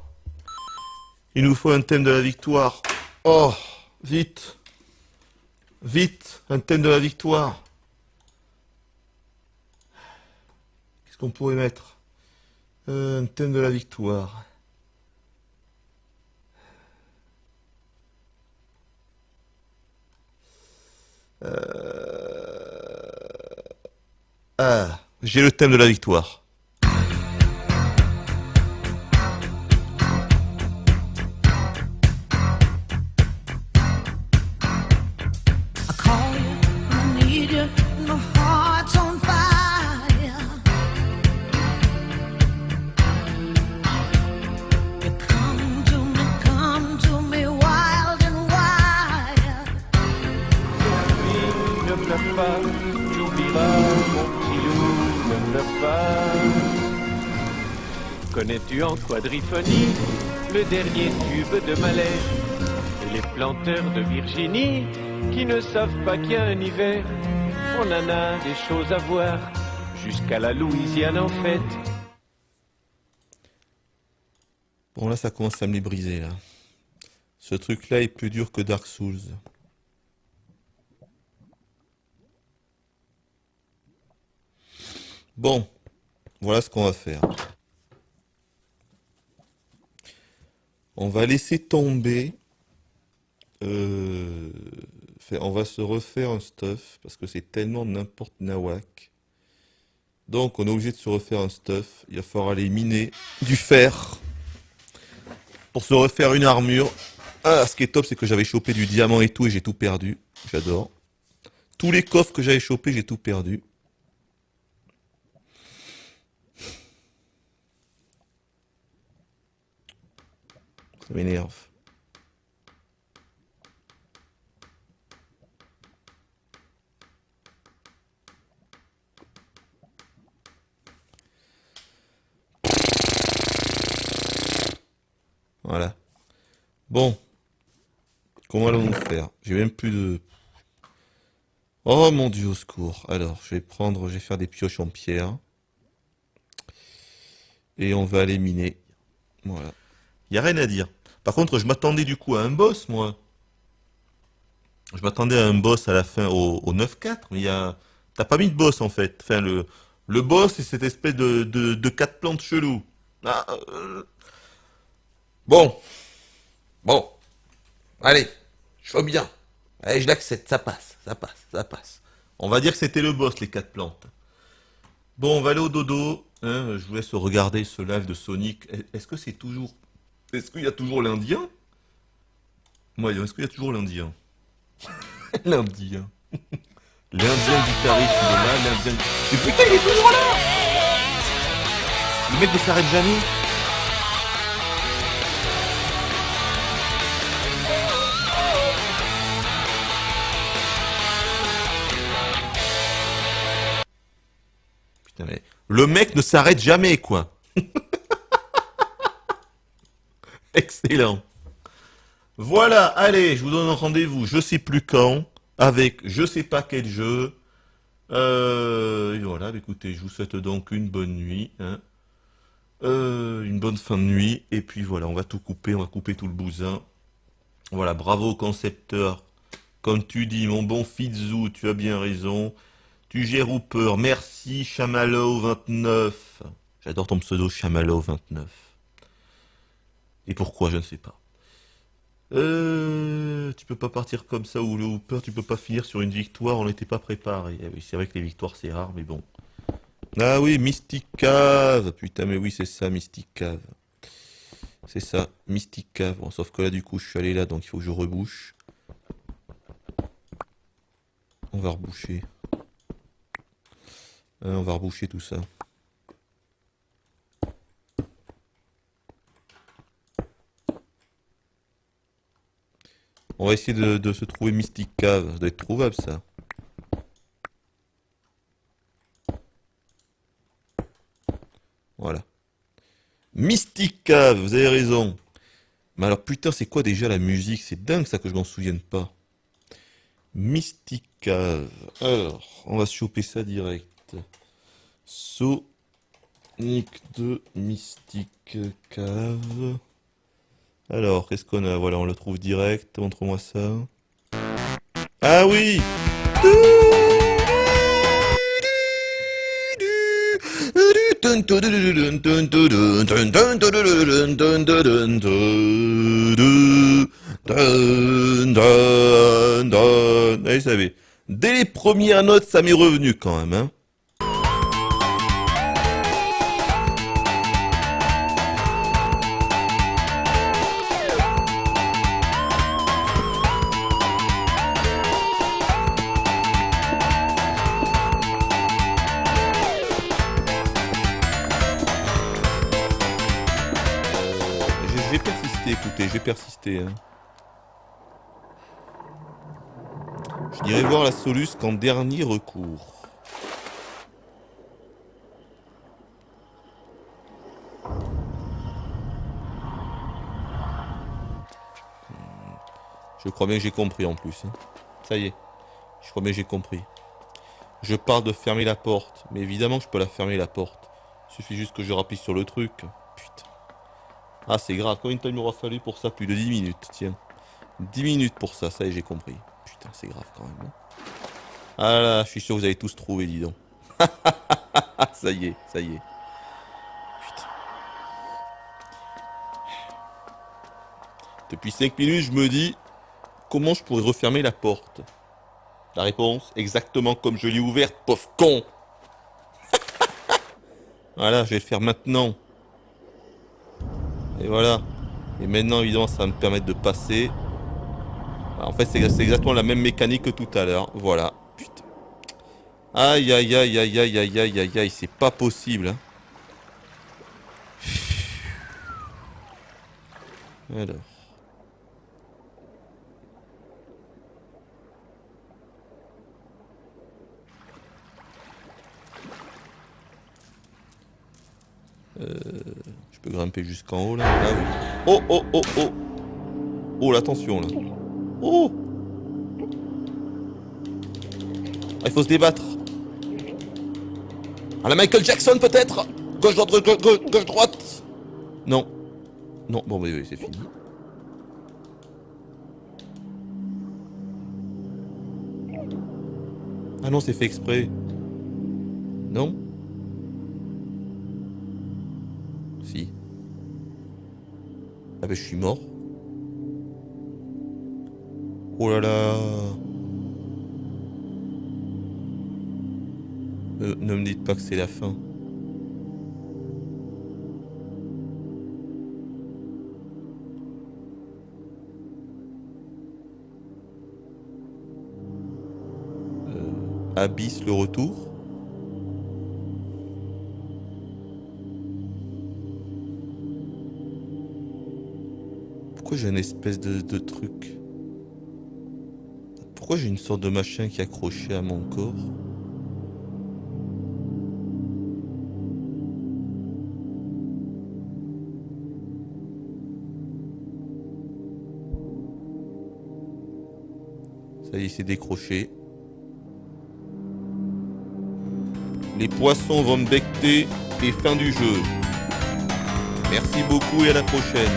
Il nous faut un thème de la victoire. Oh, vite. Vite, un thème de la victoire. Qu'est-ce qu'on pourrait mettre? Un thème de la victoire. Ah, j'ai le thème de la victoire. Connais-tu en quadriphonie le dernier tube de Mahler et les planteurs de Virginie qui ne savent pas qu'il y a un hiver? On en a des choses à voir jusqu'à la Louisiane en fait. Bon là ça commence à me les briser là. Ce truc là est plus dur que Dark Souls. Bon, voilà ce qu'on va faire. On va laisser tomber. On va se refaire un stuff parce que c'est tellement n'importe nawak. Donc on est obligé de se refaire un stuff. Il va falloir aller miner du fer pour se refaire une armure. Ah, ce qui est top, c'est que j'avais chopé du diamant et tout et j'ai tout perdu. J'adore. Tous les coffres que j'avais chopés, j'ai tout perdu. Ça m'énerve. Voilà. Bon. Comment allons-nous faire? J'ai même plus de... Oh mon Dieu, au secours. Alors, je vais faire des pioches en pierre. Et on va aller miner. Voilà. Il n'y a rien à dire. Par contre, je m'attendais du coup à un boss, moi. Je m'attendais à un boss à la fin au 9-4, mais il y a... T'as pas mis de boss en fait. Enfin, le boss, c'est cette espèce de 4 plantes chelou. Ah, Bon, bon, allez, je vois bien. Allez, je l'accepte, ça passe, ça passe, ça passe. On va dire que c'était le boss, les 4 plantes. Bon, on va aller au dodo. Hein, je vous laisse regarder ce live de Sonic. Est-ce que c'est toujours... Est-ce qu'il y a toujours l'Indien? Moi, est-ce qu'il y a toujours l'Indien? L'Indien. L'Indien guitariste, il est là, l'Indien... Mais putain, il est toujours là! Le mec ne s'arrête jamais. Putain, mais... Le mec ne s'arrête jamais, quoi. Excellent. Voilà, allez, je vous donne un rendez-vous, je sais plus quand, avec je sais pas quel jeu. Et voilà, écoutez, je vous souhaite donc une bonne nuit, hein. Une bonne fin de nuit, et puis voilà, on va tout couper, on va couper tout le bousin. Voilà, bravo concepteur. Comme tu dis, mon bon Fizou, tu as bien raison. Tu gères ou peur, merci Chamallow29. J'adore ton pseudo Chamallow29. Et pourquoi, je ne sais pas. Tu peux pas partir comme ça ou le Hooper, tu peux pas finir sur une victoire, on n'était pas préparé. Eh oui, c'est vrai que les victoires c'est rare, mais bon. Ah oui, Mystic Cave. Putain, mais oui, c'est ça, Mystic Cave. C'est ça, Mystic Cave. Bon, sauf que là, du coup, je suis allé là, donc il faut que je rebouche. On va reboucher. On va reboucher tout ça. On va essayer de se trouver Mystic Cave. Ça doit être trouvable, ça. Voilà. Mystic Cave, vous avez raison. Mais alors, putain, c'est quoi déjà la musique? C'est dingue, ça, que je m'en souvienne pas. Mystic Cave. Alors, on va se choper ça direct. Sonic 2 Mystic Cave. Alors, qu'est-ce qu'on a? Voilà, on le trouve direct. Montre-moi ça. Ah oui! Allez, ça savez. Dès les premières notes, ça m'est revenu quand même, hein. Je vais persister, écoutez, je vais persister. Hein. Je n'irai voir la Solus qu'en dernier recours. Je crois bien que j'ai compris en plus. Hein. Ça y est, je crois bien que j'ai compris. Je parle de fermer la porte, mais évidemment que je peux la fermer la porte. Il suffit juste que je rappuie sur le truc. Putain. Ah, c'est grave. Combien de temps il m'aura fallu pour ça? Plus de 10 minutes, tiens. 10 minutes pour ça, ça y est, j'ai compris. Putain, c'est grave quand même. Hein. Ah là, je suis sûr que vous avez tous trouvé, dis donc. Ça y est, ça y est. Putain. Depuis 5 minutes, je me dis, comment je pourrais refermer la porte? La réponse, exactement comme je l'ai ouverte, pauvre con. Voilà, je vais le faire maintenant. Et voilà. Et maintenant, évidemment, ça va me permettre de passer. En fait, c'est exactement la même mécanique que tout à l'heure. Voilà. Putain. Aïe, aïe, aïe, aïe, aïe, aïe, aïe, aïe, aïe. C'est pas possible. Hein. Alors. Je peux grimper jusqu'en haut là. Ah oui. Oh oh oh oh. Oh l'attention là. Oh. Ah, il faut se débattre. À la Michael Jackson peut-être. Gauche droite gauche droite. Non. Non bon mais oui, c'est fini. Ah non, c'est fait exprès. Non? Si. Ah ben je suis mort. Oh là là. Ne me dites pas que c'est la fin. Abyss le retour. Pourquoi j'ai une espèce de truc? Pourquoi j'ai une sorte de machin qui est accroché à mon corps? Ça y est, c'est décroché. Les poissons vont me becter et fin du jeu. Merci beaucoup et à la prochaine.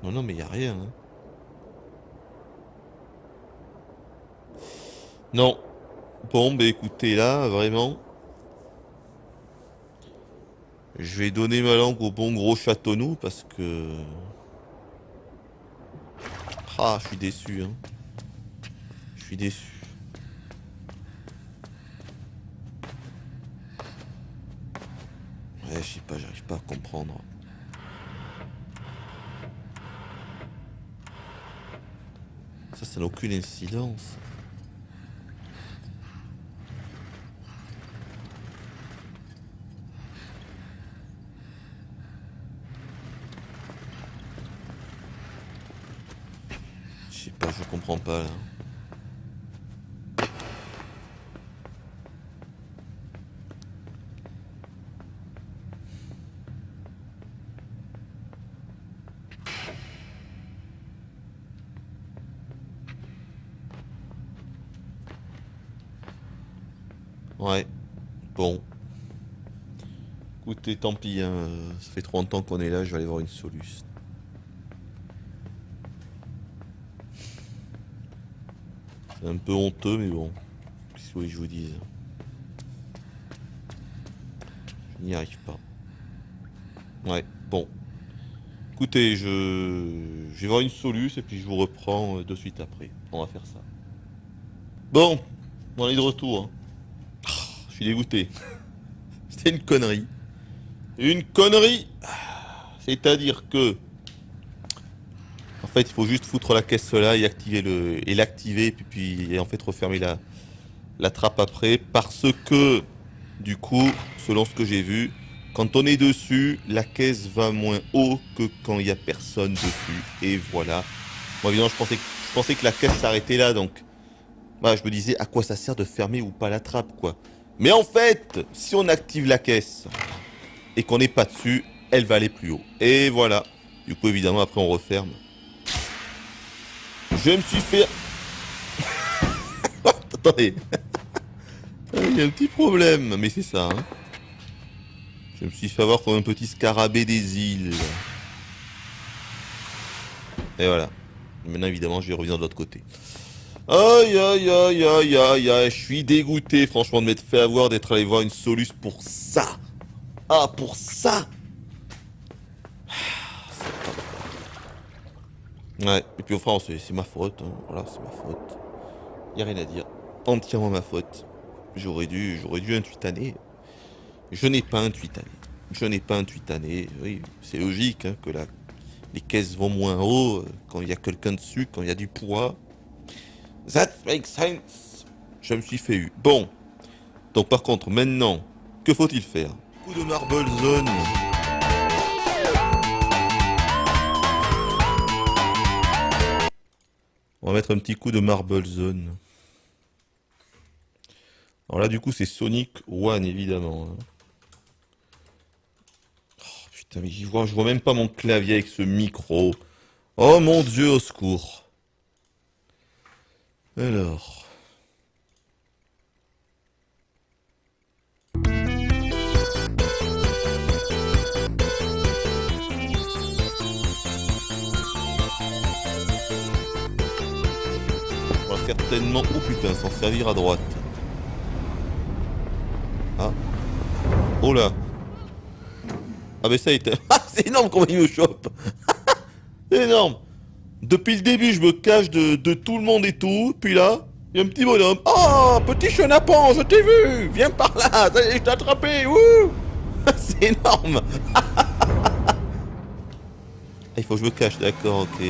Non, mais il n'y a rien. Hein. Non. Bon, bah écoutez, là, vraiment, je vais donner ma langue au bon gros châteauneau parce que... Ah, je suis déçu, hein. Je suis déçu. Ouais, je sais pas, j'arrive pas à comprendre. Ça n'a aucune incidence. Je sais pas, je comprends pas là. Ouais, bon. Écoutez, tant pis, hein. Ça fait trop longtemps qu'on est là, je vais aller voir une solution. C'est un peu honteux, mais bon. Qu'est-ce que vous voulez que je vous dise? Je n'y arrive pas. Ouais, bon. Écoutez, je vais voir une solution et puis je vous reprends de suite après. On va faire ça. Bon, on est de retour. Hein. Je suis dégoûté. C'était une connerie. Une connerie. C'est-à-dire que... En fait, il faut juste foutre la caisse là et activer et l'activer, et en fait refermer la trappe après. Parce que, du coup, selon ce que j'ai vu, quand on est dessus, la caisse va moins haut que quand il n'y a personne dessus. Et voilà. Moi, évidemment, je pensais que la caisse s'arrêtait là, donc... Bah, je me disais, à quoi ça sert de fermer ou pas la trappe, quoi. Mais en fait, si on active la caisse et qu'on n'est pas dessus, elle va aller plus haut. Et voilà. Du coup, évidemment, après, on referme. Je me suis fait... Attendez. Il y a un petit problème, mais c'est ça. Hein. Je me suis fait avoir comme un petit scarabée des îles. Et voilà. Maintenant, évidemment, je vais revenir de l'autre côté. Aïe, aïe, aïe, aïe, aïe, aïe. Je suis dégoûté, franchement, de m'être fait avoir, d'être allé voir une soluce pour ça. Ah, pour ça. Ouais, et puis enfin, c'est ma faute. Hein. Voilà, c'est ma faute. Y a rien à dire. Entièrement ma faute. J'aurais dû intuitaner. Je n'ai pas intuitané. Je n'ai pas intuitané. Oui, c'est logique hein, que les caisses vont moins haut quand il y a quelqu'un dessus, quand il y a du poids. That makes sense. Je me suis fait eu. Bon. Donc par contre, maintenant, que faut-il faire? Coup de Marble Zone. On va mettre un petit coup de Marble Zone. Alors là, du coup, c'est Sonic One, évidemment. Oh, putain. putain, mais je vois même pas mon clavier avec ce micro. Oh mon Dieu, au secours. Alors... On va certainement... Oh putain, s'en servir à droite. Ah. Oh là. Ah mais ça a été... Ah, c'est énorme comment il me chope. C'est énorme. Depuis le début, je me cache de tout le monde et tout. Puis là, il y a un petit bonhomme. Oh, petit chenapan, je t'ai vu. Viens par là, ça y est, je t'ai attrapé. Wouh. C'est énorme. Ah, il faut que je me cache, d'accord, ok.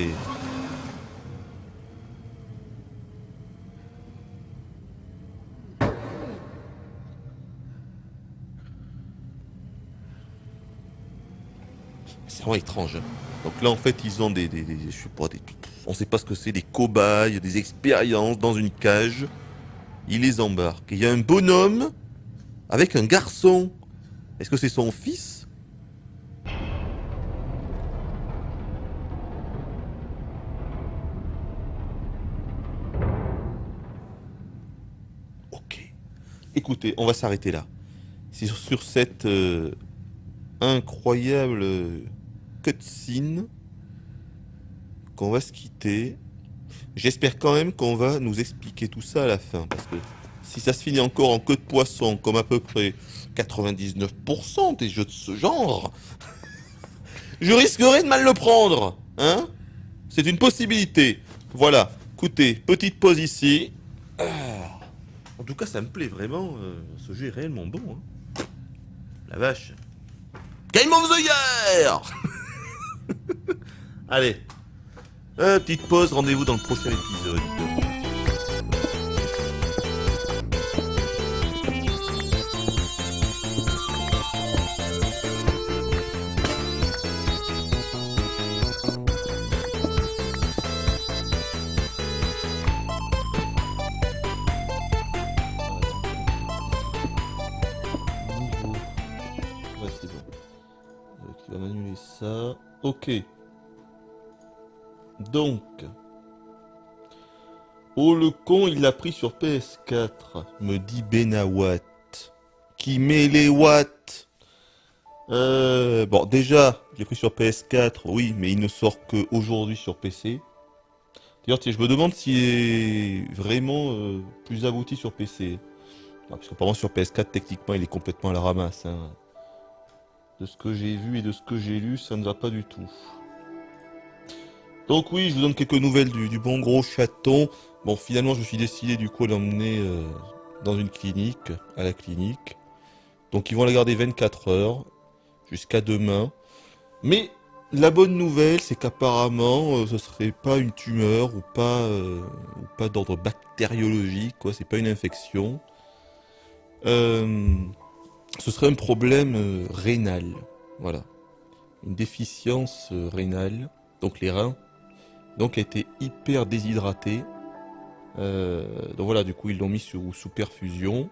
C'est vraiment étrange. Donc là, en fait, ils ont je sais pas, on sait pas ce que c'est, des cobayes, des expériences dans une cage. Ils les embarquent. Et il y a un bonhomme avec un garçon. Est-ce que c'est son fils? Ok. Écoutez, on va s'arrêter là. C'est sur cette incroyable cutscene qu'on va se quitter. J'espère quand même qu'on va nous expliquer tout ça à la fin, parce que si ça se finit encore en queue de poisson, comme à peu près 99% des jeux de ce genre, je risquerais de mal le prendre, hein? C'est une possibilité. Voilà, écoutez, petite pause ici. Ah. En tout cas, ça me plaît vraiment, ce jeu est réellement bon, hein. La vache. Game of the Year. Allez, petite pause, rendez-vous dans le prochain épisode. Ouais, c'est bon. Il va m'annuler ça. Ok. Donc. Oh le con, il l'a pris sur PS4, me dit Benawat. Qui met les watts? Bon, déjà, je l'ai pris sur PS4, oui, mais il ne sort qu'aujourd'hui sur PC. D'ailleurs, je me demande s'il est vraiment plus abouti sur PC. Non, parce qu'apparemment sur PS4, techniquement, il est complètement à la ramasse, hein. De ce que j'ai vu et de ce que j'ai lu, ça ne va pas du tout. Donc oui, je vous donne quelques nouvelles du bon gros chaton. Bon, finalement, je me suis décidé du coup à l'emmener dans une clinique, à la clinique. Donc ils vont la garder 24 heures, jusqu'à demain. Mais la bonne nouvelle, c'est qu'apparemment, ce serait pas une tumeur ou pas d'ordre bactériologique, quoi. C'est pas une infection. Ce serait un problème rénal, voilà. Une déficience rénale, donc les reins. Donc elle était hyper déshydratée. Donc voilà, du coup ils l'ont mis sous perfusion.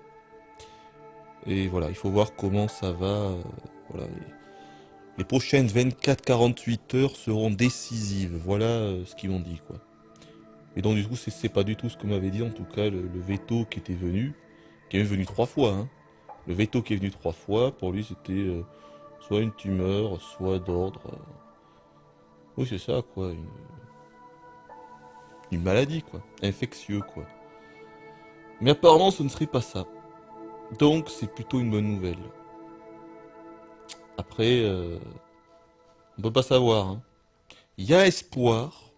Et voilà, il faut voir comment ça va. Voilà, les prochaines 24-48 heures seront décisives. Voilà ce qu'ils m'ont dit, quoi. Et donc du coup c'est pas du tout ce que m'avait dit en tout cas le veto qui était venu. Qui est venu 3 fois, hein. Le veto qui est venu 3 fois, pour lui c'était soit une tumeur, soit d'ordre... Oui c'est ça quoi, une maladie quoi, infectieux quoi. Mais apparemment ce ne serait pas ça. Donc c'est plutôt une bonne nouvelle. Après, on peut pas savoir, hein. Il y a espoir.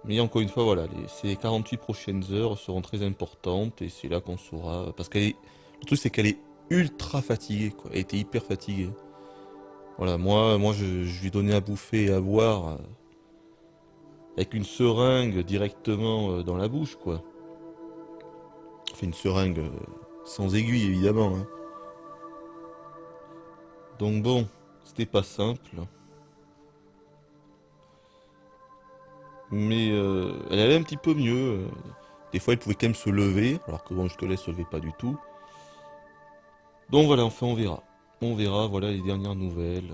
Mais encore une fois, voilà, ces 48 prochaines heures seront très importantes et c'est là qu'on saura. Parce le truc c'est qu'elle est ultra fatiguée, quoi. Elle était hyper fatiguée. Voilà, moi je lui donnais à bouffer et à boire avec une seringue directement dans la bouche, quoi. Enfin, une seringue sans aiguille, évidemment, hein. Donc bon, c'était pas simple. Mais elle allait un petit peu mieux. Des fois, elle pouvait quand même se lever, alors que bon, jusque-là, elle se levait pas du tout. Donc voilà, enfin, on verra. On verra, voilà les dernières nouvelles.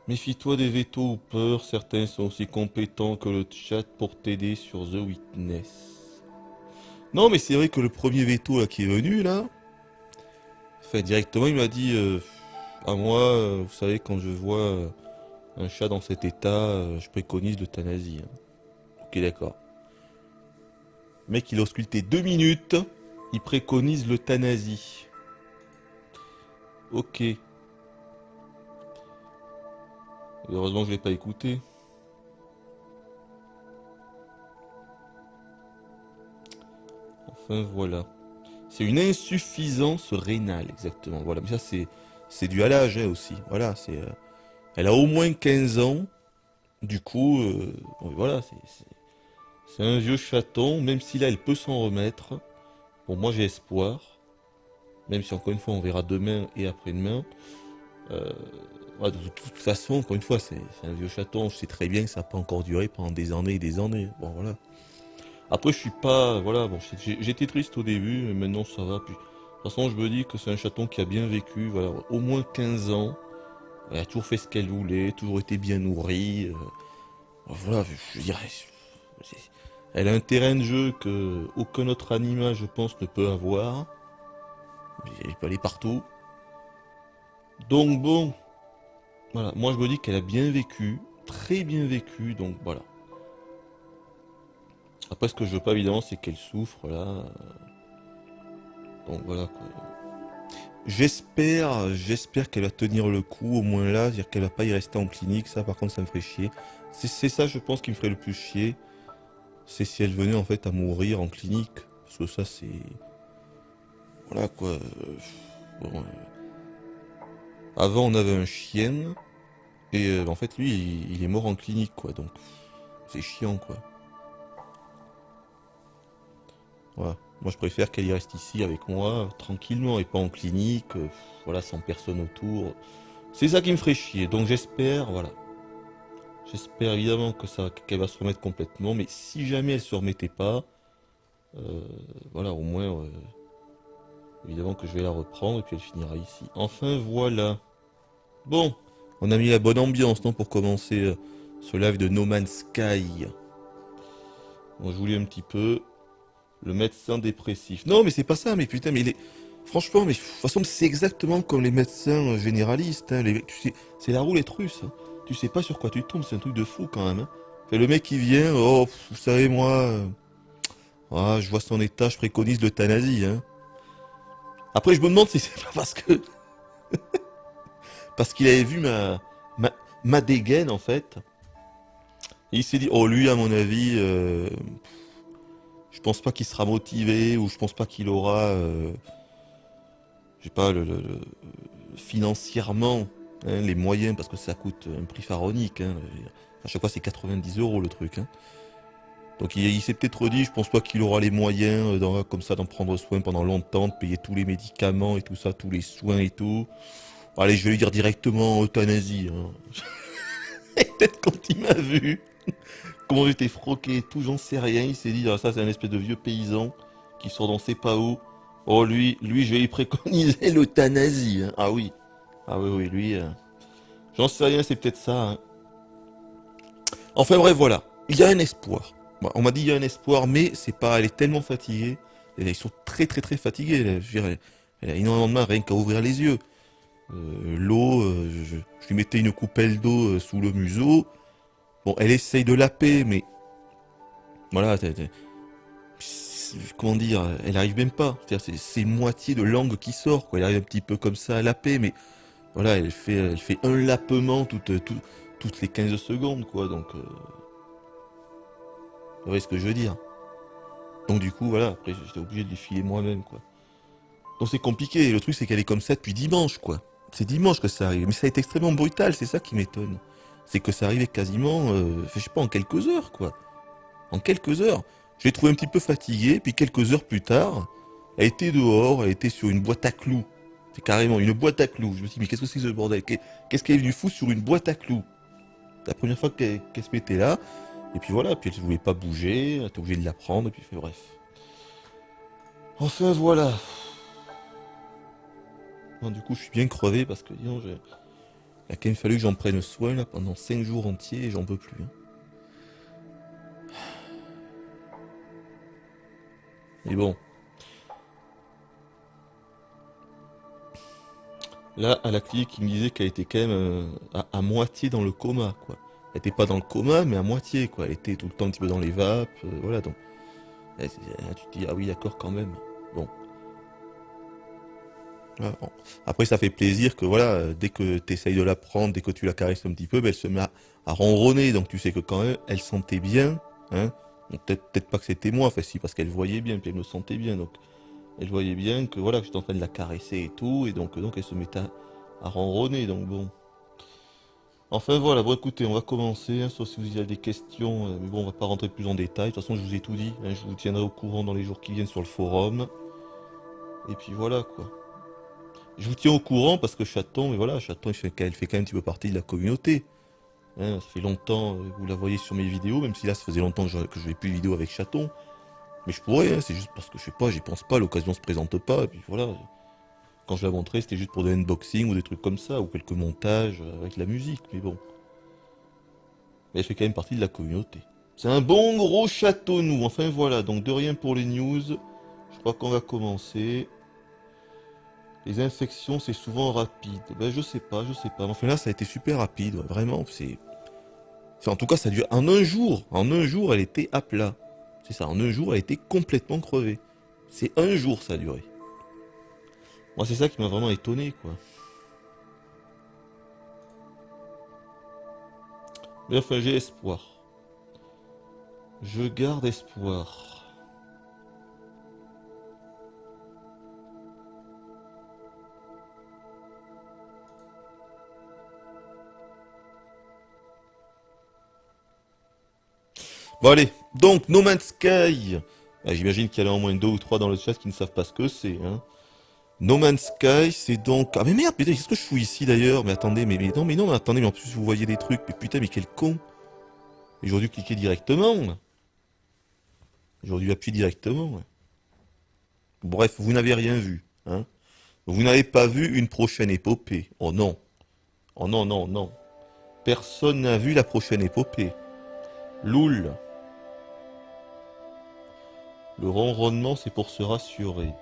Méfie-toi des vétos ou peurs, certains sont aussi compétents que le chat pour t'aider sur The Witness. Non mais c'est vrai que le premier veto là, qui est venu là, enfin directement il m'a dit à moi, vous savez quand je vois un chat dans cet état, je préconise l'euthanasie. Hein. Ok d'accord. Le mec il a ausculté 2 minutes, il préconise l'euthanasie. Ok. Heureusement que je l'ai pas écouté. Enfin voilà. C'est une insuffisance rénale, exactement. Voilà, mais ça c'est dû à l'âge hein, aussi. Voilà, elle a au moins 15 ans. Du coup, voilà, c'est un vieux chaton. Même si là, elle peut s'en remettre. Bon, moi j'ai espoir. Même si encore une fois, on verra demain et après-demain. De toute façon, encore une fois, c'est un vieux chaton. Je sais très bien que ça n'a pas encore duré pendant des années et des années. Bon, voilà. Après, je suis pas... Voilà, bon, j'étais triste au début, mais maintenant ça va. Puis, de toute façon, je me dis que c'est un chaton qui a bien vécu, voilà, au moins 15 ans. Elle a toujours fait ce qu'elle voulait, toujours été bien nourrie. Voilà, je dirais... Elle a un terrain de jeu que aucun autre animal, je pense, ne peut avoir. Elle peut aller partout. Donc bon... Voilà, moi je me dis qu'elle a bien vécu, très bien vécu, donc voilà. Après, ce que je veux pas, évidemment, c'est qu'elle souffre, là. Donc, voilà, quoi. J'espère qu'elle va tenir le coup, au moins là. C'est-à-dire qu'elle va pas y rester en clinique. Ça, par contre, ça me ferait chier. C'est ça, je pense, qui me ferait le plus chier. C'est si elle venait, en fait, à mourir en clinique. Parce que ça, c'est... Voilà, quoi. Bon, avant, on avait un chien. Et, en fait, lui, il est mort en clinique, quoi. Donc, c'est chiant, quoi. Voilà. Moi je préfère qu'elle y reste ici avec moi, tranquillement, et pas en clinique, voilà, sans personne autour. C'est ça qui me ferait chier, donc j'espère, voilà. J'espère évidemment qu'elle va se remettre complètement, mais si jamais elle se remettait pas, voilà, au moins, évidemment que je vais la reprendre, et puis elle finira ici. Enfin voilà. Bon, on a mis la bonne ambiance, non, pour commencer ce live de No Man's Sky. Bon, je vous lis un petit peu. Le médecin dépressif. Non, mais c'est pas ça, mais putain, mais il est... Franchement, mais de toute façon, c'est exactement comme les médecins généralistes. Hein, tu sais, c'est la roulette russe. Hein. Tu sais pas sur quoi tu tombes, c'est un truc de fou quand même. Hein. Et le mec qui vient, oh, vous savez, moi... je vois son état, je préconise l'euthanasie. Hein. Après, je me demande si c'est pas parce que... parce qu'il avait vu ma dégaine, en fait. Et il s'est dit, oh, lui, à mon avis... je pense pas qu'il sera motivé, ou je pense pas qu'il aura, je sais pas, financièrement, hein, les moyens, parce que ça coûte un prix pharaonique. Hein, à chaque fois, c'est 90 € le truc. Hein. Donc il s'est peut-être dit, je pense pas qu'il aura les moyens, comme ça, d'en prendre soin pendant longtemps, de payer tous les médicaments et tout ça, tous les soins et tout. Allez, je vais lui dire directement euthanasie. Hein. Et peut-être quand il m'a vu... Comment j'étais froqué et tout, j'en sais rien. Il s'est dit, ah, ça c'est un espèce de vieux paysan qui sort dans sait pas où. Oh lui je vais lui préconiser l'euthanasie. Hein. Ah oui, oui, lui, j'en sais rien, c'est peut-être ça. Hein. Enfin bref, voilà, il y a un espoir. Bon, on m'a dit il y a un espoir, mais c'est pas, elle est tellement fatiguée. Ils sont très très très fatigués. Là. Je veux dire, elle a énormément de mal rien qu'à ouvrir les yeux. L'eau, je lui mettais une coupelle d'eau sous le museau. Bon, elle essaye de laper, mais... Voilà, comment dire, elle arrive même pas. C'est-à-dire, c'est moitié de langue qui sort, quoi. Elle arrive un petit peu comme ça à laper, mais... Voilà, elle fait un lapement toutes les 15 secondes, quoi, donc... Vous voyez ce que je veux dire. Donc du coup, voilà, après, j'étais obligé de lui filer moi-même, quoi. Donc c'est compliqué, le truc, c'est qu'elle est comme ça depuis dimanche, quoi. C'est dimanche que ça arrive, mais ça a été extrêmement brutal, c'est ça qui m'étonne. C'est que ça arrivait quasiment, je sais pas, en quelques heures, quoi. En quelques heures. Je l'ai trouvé un petit peu fatigué, puis quelques heures plus tard, elle était dehors, elle était sur une boîte à clous. C'est carrément une boîte à clous. Je me suis dit, mais qu'est-ce que c'est que ce bordel? Qu'est-ce qu'elle est venue foutre sur une boîte à clous? La première fois qu'elle se mettait là, et puis voilà, puis elle ne voulait pas bouger, elle était obligée de la prendre, et puis bref. Enfin voilà. Bon, du coup, je suis bien crevé parce que, disons, il a quand même fallu que j'en prenne soin là pendant 5 jours entiers et j'en peux plus. Hein. Mais bon. Là, à la clinique, il me disait qu'elle était quand même à moitié dans le coma, quoi. Elle était pas dans le coma, mais à moitié, quoi. Elle était tout le temps un petit peu dans les vapes, voilà, donc. Là, tu te dis, ah oui, d'accord, quand même. Bon. Voilà, bon. Après, ça fait plaisir que, voilà, dès que tu essayes de la prendre, dès que tu la caresses un petit peu, ben, elle se met à ronronner, donc tu sais que quand même, elle sentait bien, hein. Donc, peut-être pas que c'était moi, enfin si, parce qu'elle voyait bien, puis elle me sentait bien, donc elle voyait bien que voilà, que j'étais en train de la caresser et tout, et donc elle se mettait à ronronner, donc bon. Enfin voilà, bon écoutez, on va commencer, hein, sauf si vous avez des questions, mais bon, on va pas rentrer plus en détail, de toute façon je vous ai tout dit, hein, je vous tiendrai au courant dans les jours qui viennent sur le forum, et puis voilà quoi. Je vous tiens au courant parce que Chaton, mais voilà, Chaton elle fait quand même un petit peu partie de la communauté. Hein, ça fait longtemps, vous la voyez sur mes vidéos, même si là ça faisait longtemps que je n'avais plus de vidéos avec Chaton. Mais je pourrais, hein, c'est juste parce que je sais pas, j'y pense pas, l'occasion se présente pas, et puis voilà. Quand je la montrais, c'était juste pour des unboxings ou des trucs comme ça, ou quelques montages avec la musique, mais bon. Mais elle fait quand même partie de la communauté. C'est un bon gros château-nous, enfin voilà, donc de rien pour les news. Je crois qu'on va commencer. Les infections, c'est souvent rapide. Ben je sais pas. Enfin là, ça a été super rapide, ouais, vraiment, en tout cas, ça dure en un jour. En un jour, elle était à plat. C'est ça, en un jour, elle était complètement crevée. C'est un jour, ça a duré. Moi, c'est ça qui m'a vraiment étonné, quoi. Mais enfin, j'ai espoir. Je garde espoir. Bon allez, donc No Man's Sky. Ah, j'imagine qu'il y en a au moins 2 ou 3 dans le chat qui ne savent pas ce que c'est. Hein. No Man's Sky, c'est donc... Ah mais merde, putain, qu'est-ce que je fous ici d'ailleurs? Mais attendez, mais attendez, mais en plus vous voyez des trucs. Mais putain, mais quel con. J'aurais dû cliquer directement. J'aurais dû appuyer directement. Bref, vous n'avez rien vu. Hein. Vous n'avez pas vu une prochaine épopée. Oh non. Oh non, non, non. Personne n'a vu la prochaine épopée. Loul. Le ronronnement, c'est pour se rassurer.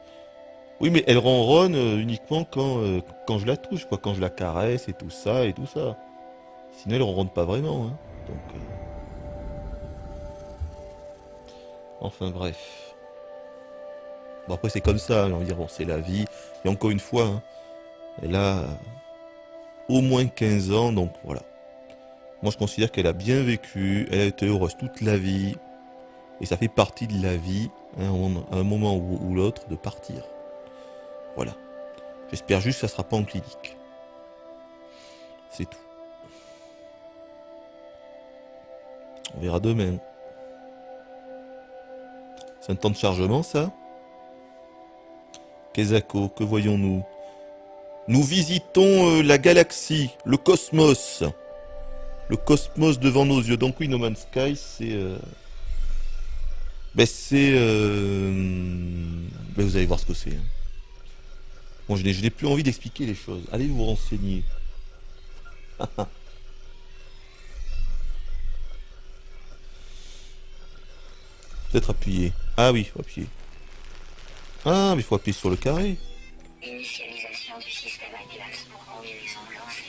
Oui, mais elle ronronne uniquement quand je la touche, quoi, quand je la caresse et tout ça, et tout ça. Sinon, elle ronronne pas vraiment. Hein. Donc, enfin, bref. Bon, après, c'est comme ça, on va dire, bon, c'est la vie. Et encore une fois, hein, elle a au moins 15 ans, donc voilà. Moi, je considère qu'elle a bien vécu, elle a été heureuse toute la vie. Et ça fait partie de la vie, hein, à un moment ou l'autre, de partir. Voilà. J'espère juste que ça ne sera pas en clinique. C'est tout. On verra demain. C'est un temps de chargement, ça? Kezako, que voyons-nous? Nous visitons la galaxie, le cosmos. Le cosmos devant nos yeux. Donc oui, No Man's Sky, c'est... vous allez voir ce que c'est. Hein. Bon, je n'ai plus envie d'expliquer les choses. Allez vous renseigner. Peut-être appuyer. Ah oui, il faut appuyer. Ah, mais il faut appuyer sur le carré. Initialisation du système Atlas pour rendre les lancé.